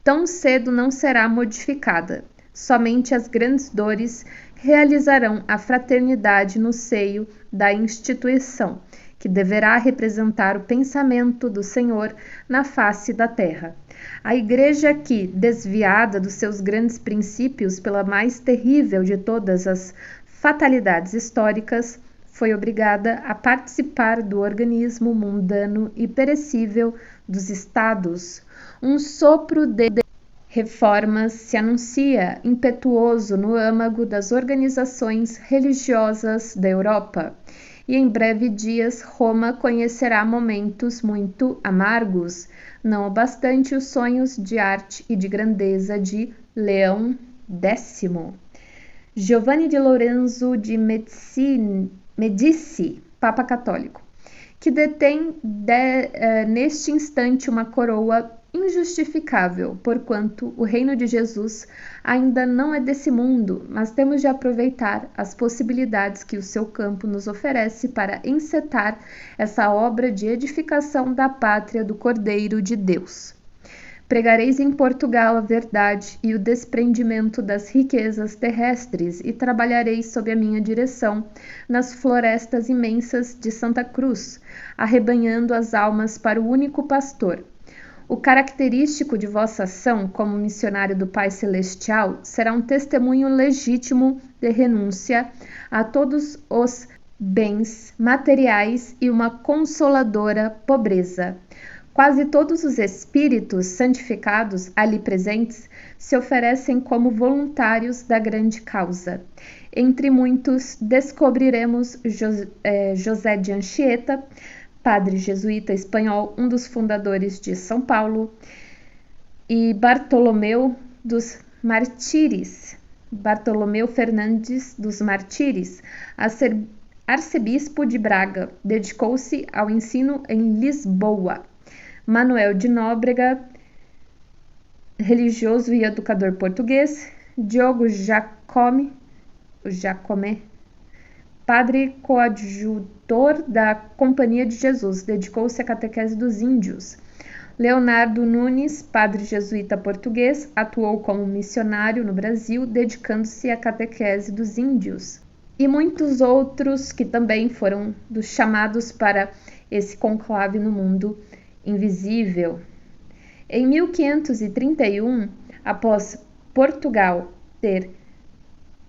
tão cedo não será modificada. Somente as grandes dores realizarão a fraternidade no seio da instituição, que deverá representar o pensamento do Senhor na face da terra. A Igreja que, desviada dos seus grandes princípios pela mais terrível de todas as fatalidades históricas, foi obrigada a participar do organismo mundano e perecível dos Estados. Um sopro de reformas se anuncia impetuoso no âmago das organizações religiosas da Europa, e em breve dias Roma conhecerá momentos muito amargos, não obstante os sonhos de arte e de grandeza de Leão X. Giovanni di Lorenzo de Medici, Papa Católico, que detém neste instante uma coroa injustificável, porquanto o reino de Jesus ainda não é desse mundo, mas temos de aproveitar as possibilidades que o seu campo nos oferece para encetar essa obra de edificação da pátria do Cordeiro de Deus. Pregareis em Portugal a verdade e o desprendimento das riquezas terrestres e trabalhareis sob a minha direção nas florestas imensas de Santa Cruz, arrebanhando as almas para o único pastor. O característico de vossa ação como missionário do Pai Celestial será um testemunho legítimo de renúncia a todos os bens materiais e uma consoladora pobreza. Quase todos os espíritos santificados ali presentes se oferecem como voluntários da grande causa. Entre muitos, descobriremos José de Anchieta, padre jesuíta espanhol, um dos fundadores de São Paulo, e Bartolomeu Fernandes dos Martires, arcebispo de Braga, dedicou-se ao ensino em Lisboa. Manuel de Nóbrega, religioso e educador português. Diogo Jacome, padre coadjutor da Companhia de Jesus, dedicou-se à catequese dos índios. Leonardo Nunes, padre jesuíta português, atuou como missionário no Brasil, dedicando-se à catequese dos índios. E muitos outros que também foram dos chamados para esse conclave no mundo invisível. Em 1531, após Portugal ter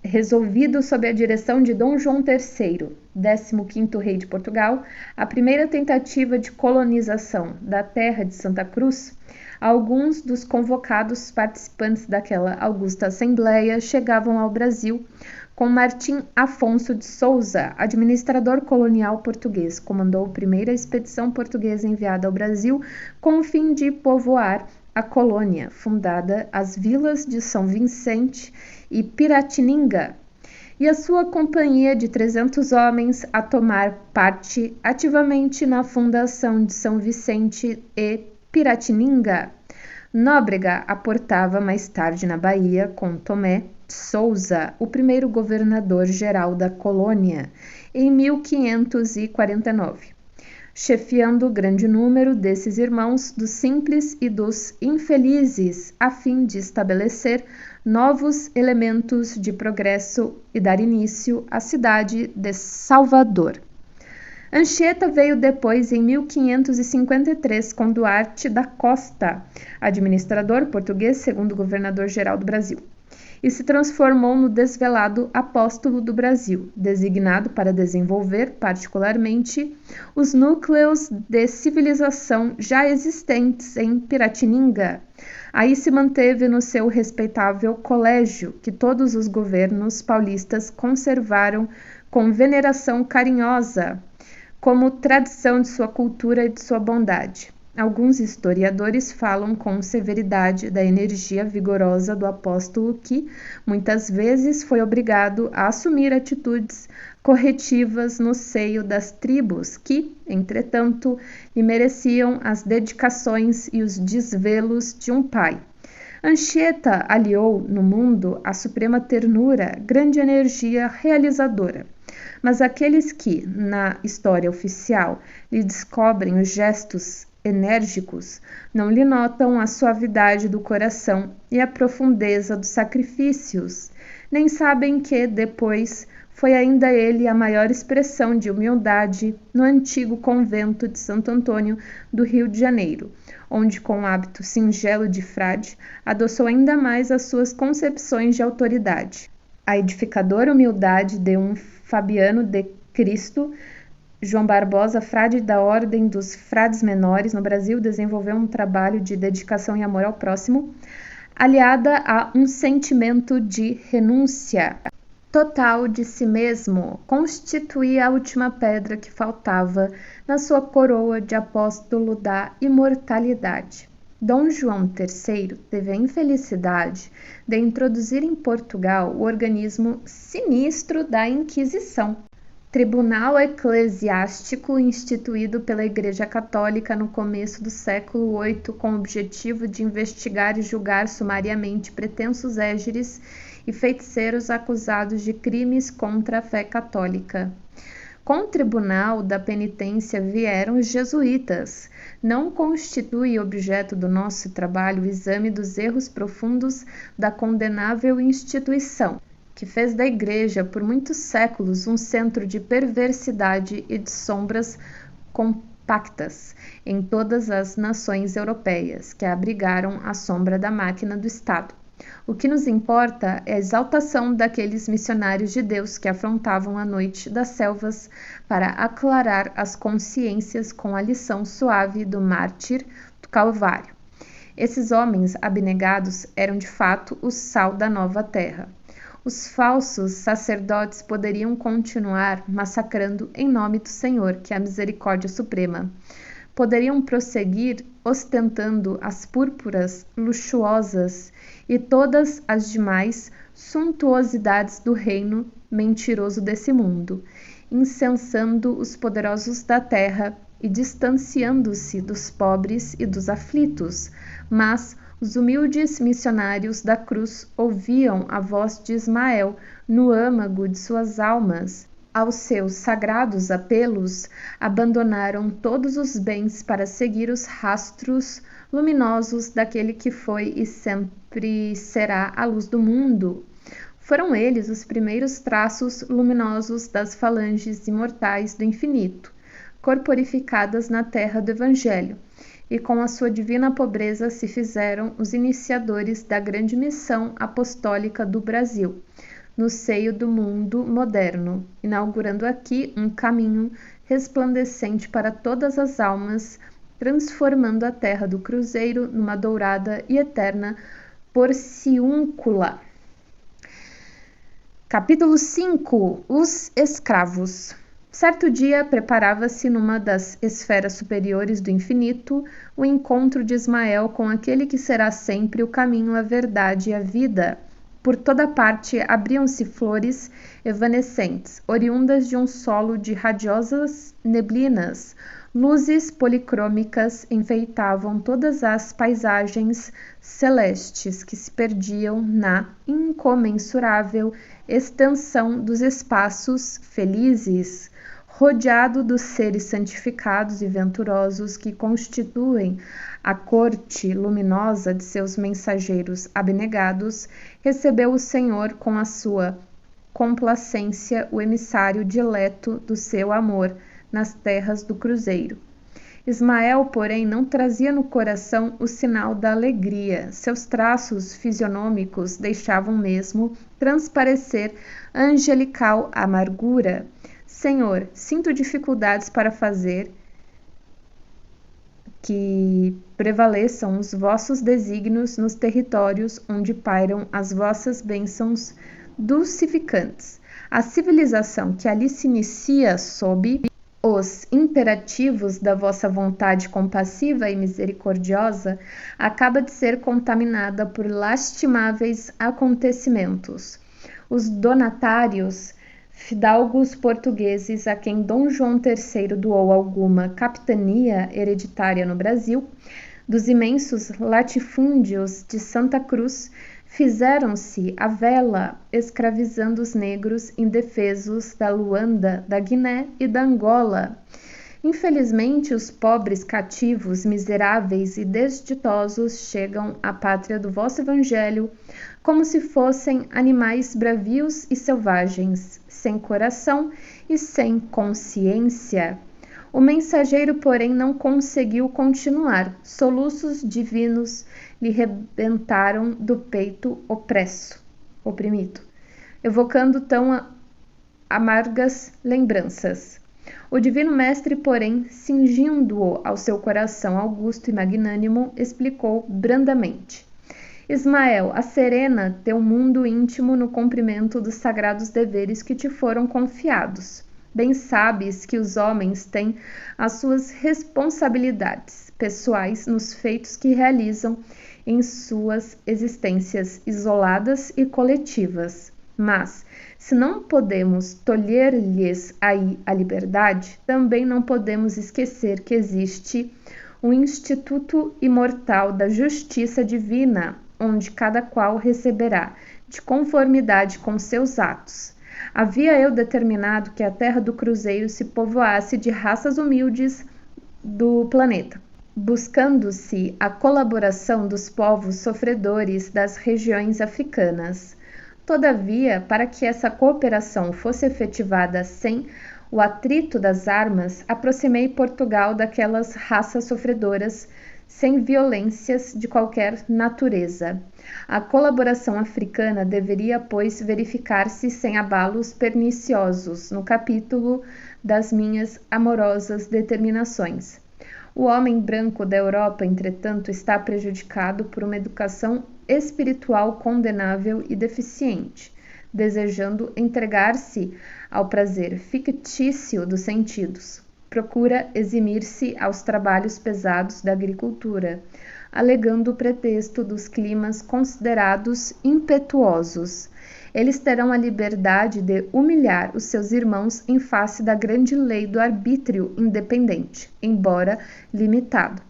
resolvido sob a direção de Dom João III, 15º rei de Portugal, a primeira tentativa de colonização da terra de Santa Cruz, alguns dos convocados participantes daquela augusta assembleia chegavam ao Brasil com Martim Afonso de Souza, administrador colonial português. Comandou a primeira expedição portuguesa enviada ao Brasil com o fim de povoar a colônia, fundada as vilas de São Vicente e Piratininga, e a sua companhia de 300 homens a tomar parte ativamente na fundação de São Vicente e Piratininga. Nóbrega aportava mais tarde na Bahia com Tomé de Souza, o primeiro governador-geral da colônia, em 1549, chefiando o grande número desses irmãos, dos simples e dos infelizes, a fim de estabelecer novos elementos de progresso e dar início à cidade de Salvador. Anchieta veio depois em 1553 com Duarte da Costa, administrador português, segundo governador-geral do Brasil, e se transformou no desvelado apóstolo do Brasil, designado para desenvolver, particularmente, os núcleos de civilização já existentes em Piratininga. Aí se manteve no seu respeitável colégio, que todos os governos paulistas conservaram com veneração carinhosa, como tradição de sua cultura e de sua bondade. Alguns historiadores falam com severidade da energia vigorosa do apóstolo que, muitas vezes, foi obrigado a assumir atitudes corretivas no seio das tribos que, entretanto, lhe mereciam as dedicações e os desvelos de um pai. Anchieta aliou no mundo a suprema ternura, grande energia realizadora. Mas aqueles que, na história oficial, lhe descobrem os gestos enérgicos não lhe notam a suavidade do coração e a profundeza dos sacrifícios, nem sabem que, depois, foi ainda ele a maior expressão de humildade no antigo convento de Santo Antônio do Rio de Janeiro, onde, com o hábito singelo de frade, adoçou ainda mais as suas concepções de autoridade. A edificadora humildade de um Fabiano de Cristo, João Barbosa, frade da Ordem dos Frades Menores no Brasil, desenvolveu um trabalho de dedicação e amor ao próximo, aliada a um sentimento de renúncia total de si mesmo, constituía a última pedra que faltava na sua coroa de apóstolo da imortalidade. Dom João III teve a infelicidade de introduzir em Portugal o organismo sinistro da Inquisição, tribunal eclesiástico instituído pela Igreja Católica no começo do século VIII com o objetivo de investigar e julgar sumariamente pretensos égeres e feiticeiros acusados de crimes contra a fé católica. Com o Tribunal da Penitência vieram os jesuítas. Não constitui objeto do nosso trabalho o exame dos erros profundos da condenável instituição, que fez da Igreja por muitos séculos um centro de perversidade e de sombras compactas em todas as nações europeias que abrigaram a sombra da máquina do Estado. O que nos importa é a exaltação daqueles missionários de Deus que afrontavam a noite das selvas para aclarar as consciências com a lição suave do mártir do Calvário. Esses homens abnegados eram de fato o sal da nova terra. Os falsos sacerdotes poderiam continuar massacrando em nome do Senhor, que é a misericórdia suprema. Poderiam prosseguir ostentando as púrpuras luxuosas e todas as demais suntuosidades do reino mentiroso desse mundo, incensando os poderosos da terra e distanciando-se dos pobres e dos aflitos, mas os humildes missionários da cruz ouviam a voz de Ismael no âmago de suas almas. Aos seus sagrados apelos, abandonaram todos os bens para seguir os rastros luminosos daquele que foi e sempre será a luz do mundo. Foram eles os primeiros traços luminosos das falanges imortais do infinito, corporificadas na terra do Evangelho, e com a sua divina pobreza se fizeram os iniciadores da grande missão apostólica do Brasil, no seio do mundo moderno, inaugurando aqui um caminho resplandecente para todas as almas, transformando a terra do Cruzeiro numa dourada e eterna porciúncula. Capítulo 5. Os escravos. Certo dia, preparava-se numa das esferas superiores do infinito o encontro de Ismael com aquele que será sempre o caminho, a verdade e a vida. Por toda parte abriam-se flores evanescentes, oriundas de um solo de radiosas neblinas. Luzes policrômicas enfeitavam todas as paisagens celestes que se perdiam na incomensurável extensão dos espaços felizes, rodeado dos seres santificados e venturosos que constituem a corte luminosa de seus mensageiros abnegados, recebeu o Senhor com a sua complacência o emissário dileto do seu amor nas terras do Cruzeiro. Ismael, porém, não trazia no coração o sinal da alegria. Seus traços fisionômicos deixavam mesmo transparecer angelical amargura. Senhor, sinto dificuldades para fazer que prevaleçam os vossos desígnios nos territórios onde pairam as vossas bênçãos dulcificantes. A civilização que ali se inicia sob os imperativos da vossa vontade compassiva e misericordiosa acaba de ser contaminada por lastimáveis acontecimentos. Os donatários, fidalgos portugueses a quem Dom João III doou alguma capitania hereditária no Brasil, dos imensos latifúndios de Santa Cruz, fizeram-se à vela, escravizando os negros indefesos da Luanda, da Guiné e da Angola. Infelizmente, os pobres, cativos, miseráveis e desditosos chegam à pátria do vosso Evangelho como se fossem animais bravios e selvagens, sem coração e sem consciência. O mensageiro, porém, não conseguiu continuar. Soluços divinos lhe rebentaram do peito oprimido, evocando tão amargas lembranças. O Divino Mestre, porém, cingindo-o ao seu coração augusto e magnânimo, explicou brandamente: Ismael, acerena teu mundo íntimo no cumprimento dos sagrados deveres que te foram confiados. Bem sabes que os homens têm as suas responsabilidades pessoais nos feitos que realizam em suas existências isoladas e coletivas. Mas, se não podemos tolher-lhes aí a liberdade, também não podemos esquecer que existe o instituto imortal da justiça divina, onde cada qual receberá, de conformidade com seus atos. Havia eu determinado que a terra do cruzeiro se povoasse de raças humildes do planeta, buscando-se a colaboração dos povos sofredores das regiões africanas. Todavia, para que essa cooperação fosse efetivada sem o atrito das armas, aproximei Portugal daquelas raças sofredoras sem violências de qualquer natureza. A colaboração africana deveria, pois, verificar-se sem abalos perniciosos, no capítulo das minhas amorosas determinações. O homem branco da Europa, entretanto, está prejudicado por uma educação espiritual condenável e deficiente, desejando entregar-se ao prazer fictício dos sentidos. Procura eximir-se aos trabalhos pesados da agricultura, alegando o pretexto dos climas considerados impetuosos. Eles terão a liberdade de humilhar os seus irmãos em face da grande lei do arbítrio independente, embora limitado,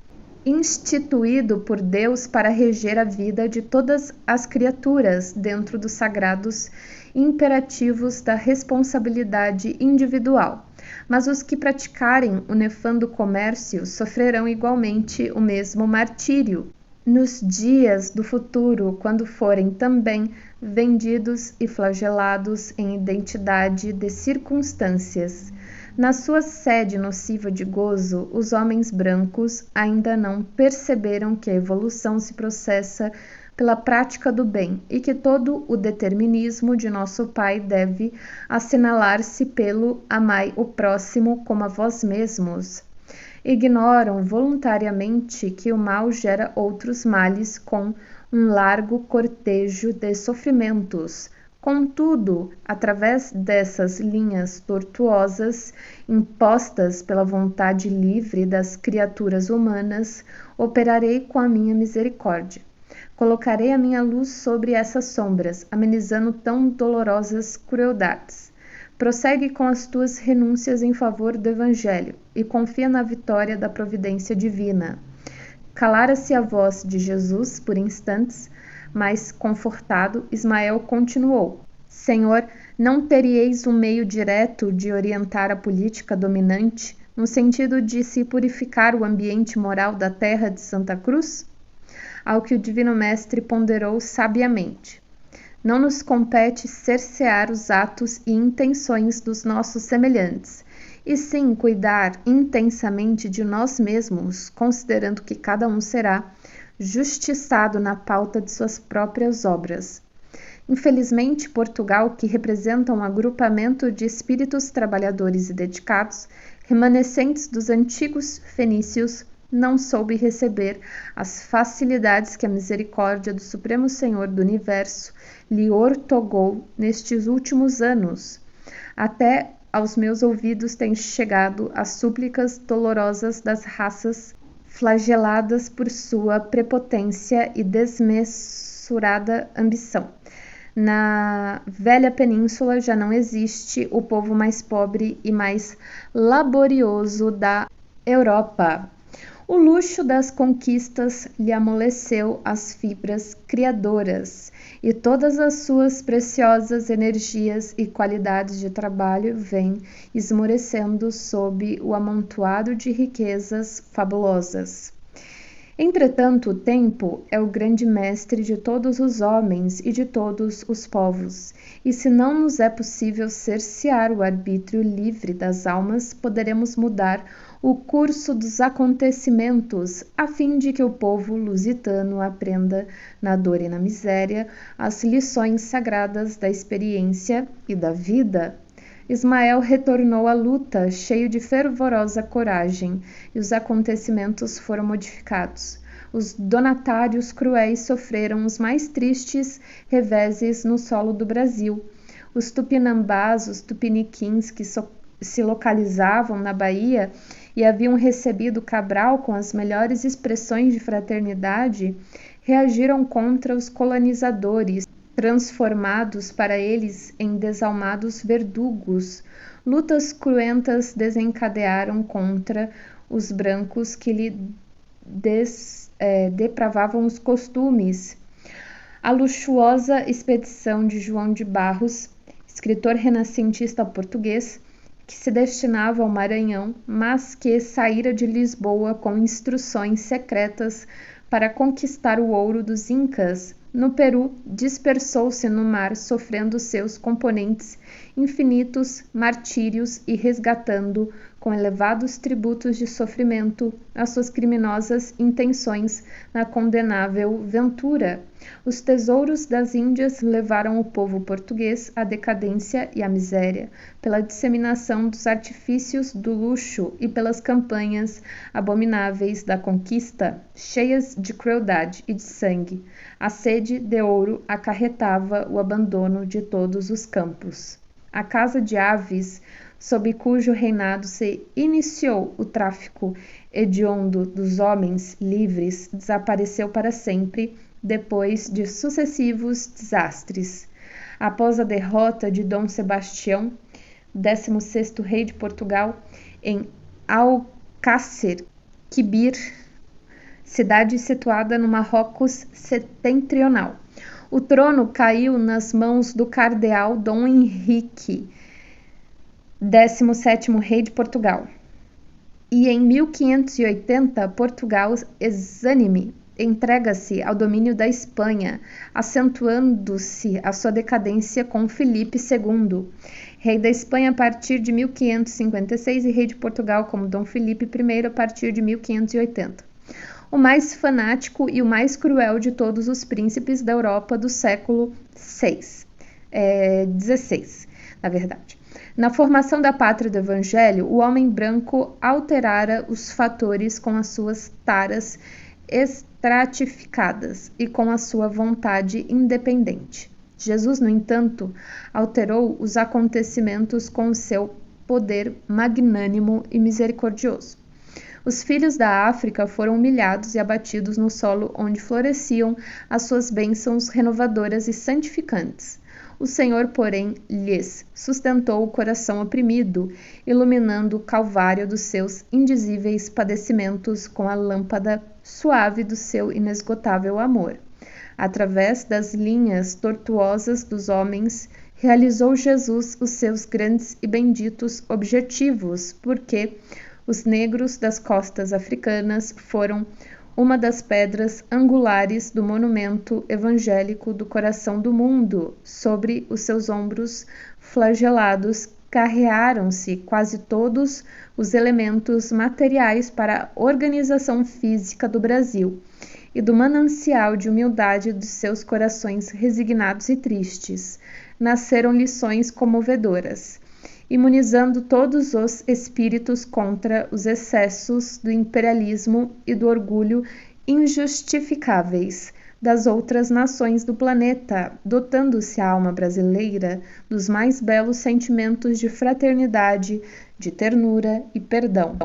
instituído por Deus para reger a vida de todas as criaturas dentro dos sagrados imperativos da responsabilidade individual. Mas os que praticarem o nefando comércio sofrerão igualmente o mesmo martírio nos dias do futuro, quando forem também vendidos e flagelados em identidade de circunstâncias. Na sua sede nociva de gozo, os homens brancos ainda não perceberam que a evolução se processa pela prática do bem e que todo o determinismo de nosso Pai deve assinalar-se pelo amai o próximo como a vós mesmos. Ignoram voluntariamente que o mal gera outros males com um largo cortejo de sofrimentos. Contudo, através dessas linhas tortuosas impostas pela vontade livre das criaturas humanas, operarei com a minha misericórdia. Colocarei a minha luz sobre essas sombras, amenizando tão dolorosas crueldades. Prossegue com as tuas renúncias em favor do Evangelho e confia na vitória da providência divina. Calara-se a voz de Jesus por instantes, mas confortado, Ismael continuou: Senhor, não teríeis um meio direto de orientar a política dominante, no sentido de se purificar o ambiente moral da terra de Santa Cruz? Ao que o Divino Mestre ponderou sabiamente: não nos compete cercear os atos e intenções dos nossos semelhantes, e sim cuidar intensamente de nós mesmos, considerando que cada um será justiçado na pauta de suas próprias obras. Infelizmente, Portugal, que representa um agrupamento de espíritos trabalhadores e dedicados, remanescentes dos antigos fenícios, não soube receber as facilidades que a misericórdia do Supremo Senhor do Universo lhe ortogou nestes últimos anos. Até aos meus ouvidos têm chegado as súplicas dolorosas das raças flageladas por sua prepotência e desmesurada ambição. Na velha península já não existe o povo mais pobre e mais laborioso da Europa. O luxo das conquistas lhe amoleceu as fibras criadoras e todas as suas preciosas energias e qualidades de trabalho vêm esmorecendo sob o amontoado de riquezas fabulosas. Entretanto, o tempo é o grande mestre de todos os homens e de todos os povos, e se não nos é possível cercear o arbítrio livre das almas, poderemos mudar o curso dos acontecimentos, a fim de que o povo lusitano aprenda, na dor e na miséria, as lições sagradas da experiência e da vida. Ismael retornou à luta, cheio de fervorosa coragem, e os acontecimentos foram modificados. Os donatários cruéis sofreram os mais tristes reveses no solo do Brasil. Os tupinambás, os tupiniquins que se localizavam na Bahia e haviam recebido Cabral com as melhores expressões de fraternidade, reagiram contra os colonizadores, transformados para eles em desalmados verdugos. Lutas cruentas desencadearam contra os brancos que lhe depravavam os costumes. A luxuosa expedição de João de Barros, escritor renascentista português, que se destinava ao Maranhão, mas que saíra de Lisboa com instruções secretas para conquistar o ouro dos Incas, no Peru, dispersou-se no mar, sofrendo seus componentes infinitos martírios e resgatando, com elevados tributos de sofrimento, as suas criminosas intenções na condenável ventura. Os tesouros das Índias levaram o povo português à decadência e à miséria, pela disseminação dos artifícios do luxo e pelas campanhas abomináveis da conquista, cheias de crueldade e de sangue. A sede de ouro acarretava o abandono de todos os campos. A casa de aves, sob cujo reinado se iniciou o tráfico hediondo dos homens livres, desapareceu para sempre, depois de sucessivos desastres. Após a derrota de Dom Sebastião, 16º rei de Portugal, em Alcácer Quibir, cidade situada no Marrocos setentrional, o trono caiu nas mãos do cardeal Dom Henrique, 17º rei de Portugal. E em 1580, Portugal, exânime, entrega-se ao domínio da Espanha, acentuando-se a sua decadência com Filipe II, rei da Espanha a partir de 1556 e rei de Portugal como Dom Filipe I a partir de 1580. O mais fanático e o mais cruel de todos os príncipes da Europa do século XVI, na verdade. Na formação da pátria do Evangelho, o homem branco alterara os fatores com as suas taras estratificadas e com a sua vontade independente. Jesus, no entanto, alterou os acontecimentos com o seu poder magnânimo e misericordioso. Os filhos da África foram humilhados e abatidos no solo onde floresciam as suas bênçãos renovadoras e santificantes. O Senhor, porém, lhes sustentou o coração oprimido, iluminando o calvário dos seus indizíveis padecimentos com a lâmpada suave do seu inesgotável amor. Através das linhas tortuosas dos homens, realizou Jesus os seus grandes e benditos objetivos, porque os negros das costas africanas foram uma das pedras angulares do monumento evangélico do coração do mundo. Sobre os seus ombros flagelados carrearam-se quase todos os elementos materiais para a organização física do Brasil, e do manancial de humildade dos seus corações resignados e tristes nasceram lições comovedoras, imunizando todos os espíritos contra os excessos do imperialismo e do orgulho injustificáveis das outras nações do planeta, dotando-se a alma brasileira dos mais belos sentimentos de fraternidade, de ternura e perdão.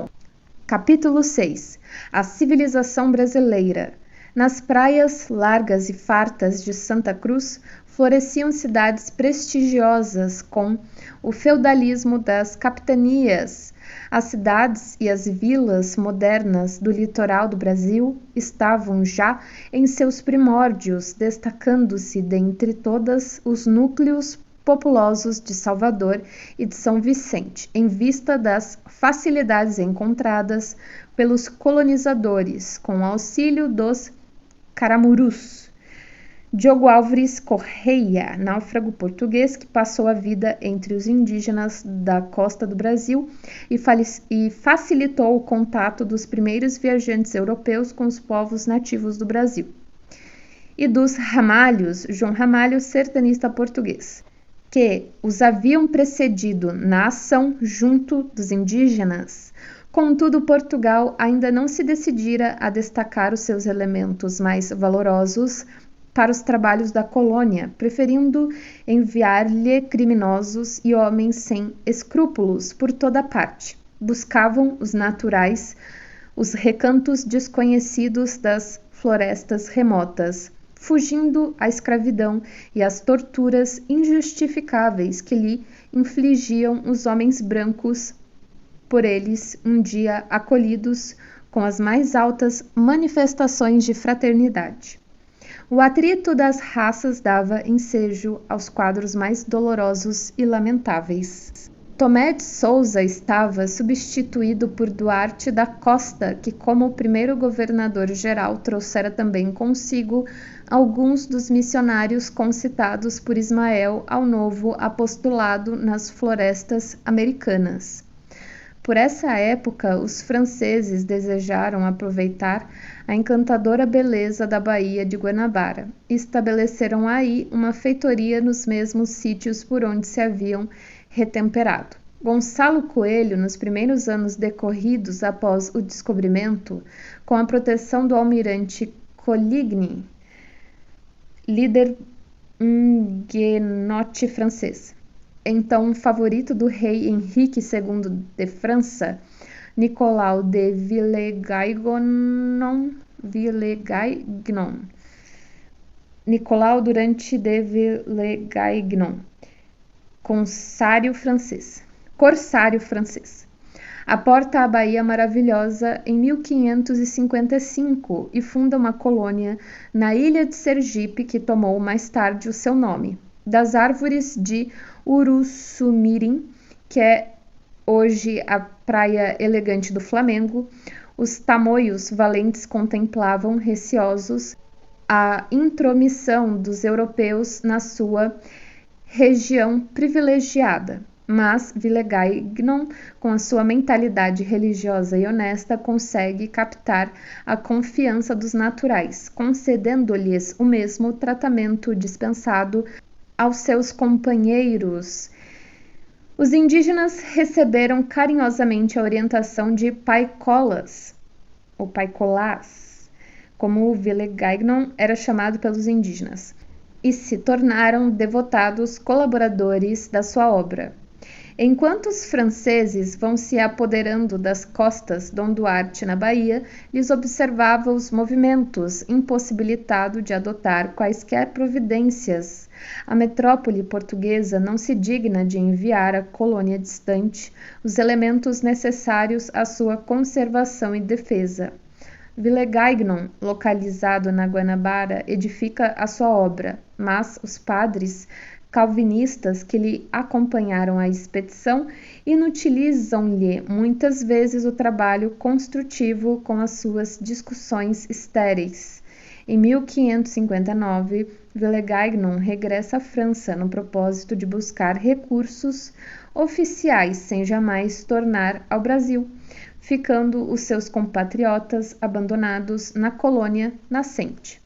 Capítulo 6. A civilização brasileira. Nas praias largas e fartas de Santa Cruz, floresciam cidades prestigiosas com o feudalismo das capitanias, As cidades e as vilas modernas do litoral do Brasil estavam já em seus primórdios, destacando-se dentre todas os núcleos populosos de Salvador e de São Vicente, em vista das facilidades encontradas pelos colonizadores, com o auxílio dos caramurus. Diogo Álvares Correia, náufrago português que passou a vida entre os indígenas da costa do Brasil e facilitou o contato dos primeiros viajantes europeus com os povos nativos do Brasil. E dos Ramalhos, João Ramalho, sertanista português, que os haviam precedido na ação junto dos indígenas. Contudo, Portugal ainda não se decidira a destacar os seus elementos mais valorosos para os trabalhos da colônia, preferindo enviar-lhe criminosos e homens sem escrúpulos por toda parte. Buscavam os naturais, os recantos desconhecidos das florestas remotas, fugindo à escravidão e às torturas injustificáveis que lhe infligiam os homens brancos, por eles um dia acolhidos com as mais altas manifestações de fraternidade. O atrito das raças dava ensejo aos quadros mais dolorosos e lamentáveis. Tomé de Souza estava substituído por Duarte da Costa, que, como o primeiro governador-geral, trouxera também consigo alguns dos missionários concitados por Ismael ao novo apostolado nas florestas americanas. Por essa época, os franceses desejaram aproveitar a encantadora beleza da Baía de Guanabara e estabeleceram aí uma feitoria nos mesmos sítios por onde se haviam retemperado. Gonçalo Coelho, nos primeiros anos decorridos após o descobrimento, com a proteção do almirante Coligny, líder huguenote francês, então favorito do rei Henrique II de França, Nicolau de Villegaignon, Nicolau Durante de Villegaignon, corsário francês. Aporta a Baía Maravilhosa em 1555 e funda uma colônia na ilha de Sergipe que tomou mais tarde o seu nome. Das árvores de Uruçumirim, que é hoje a praia elegante do Flamengo, os tamoios valentes contemplavam receosos a intromissão dos europeus na sua região privilegiada. Mas Villegaignon, com a sua mentalidade religiosa e honesta, consegue captar a confiança dos naturais, concedendo-lhes o mesmo tratamento dispensado aos seus companheiros. Os indígenas receberam carinhosamente a orientação de paicolas, ou paicolás, como Villegaignon era chamado pelos indígenas, e se tornaram devotados colaboradores da sua obra. Enquanto os franceses vão se apoderando das costas, Dom Duarte, na Bahia, lhes observava os movimentos, impossibilitado de adotar quaisquer providências. A metrópole portuguesa não se digna de enviar à colônia distante os elementos necessários à sua conservação e defesa. Villegaignon, localizado na Guanabara, edifica a sua obra, mas os padres calvinistas que lhe acompanharam a expedição inutilizam-lhe muitas vezes o trabalho construtivo com as suas discussões estéreis. Em 1559, Villegaignon regressa à França no propósito de buscar recursos oficiais sem jamais tornar ao Brasil, ficando os seus compatriotas abandonados na colônia nascente.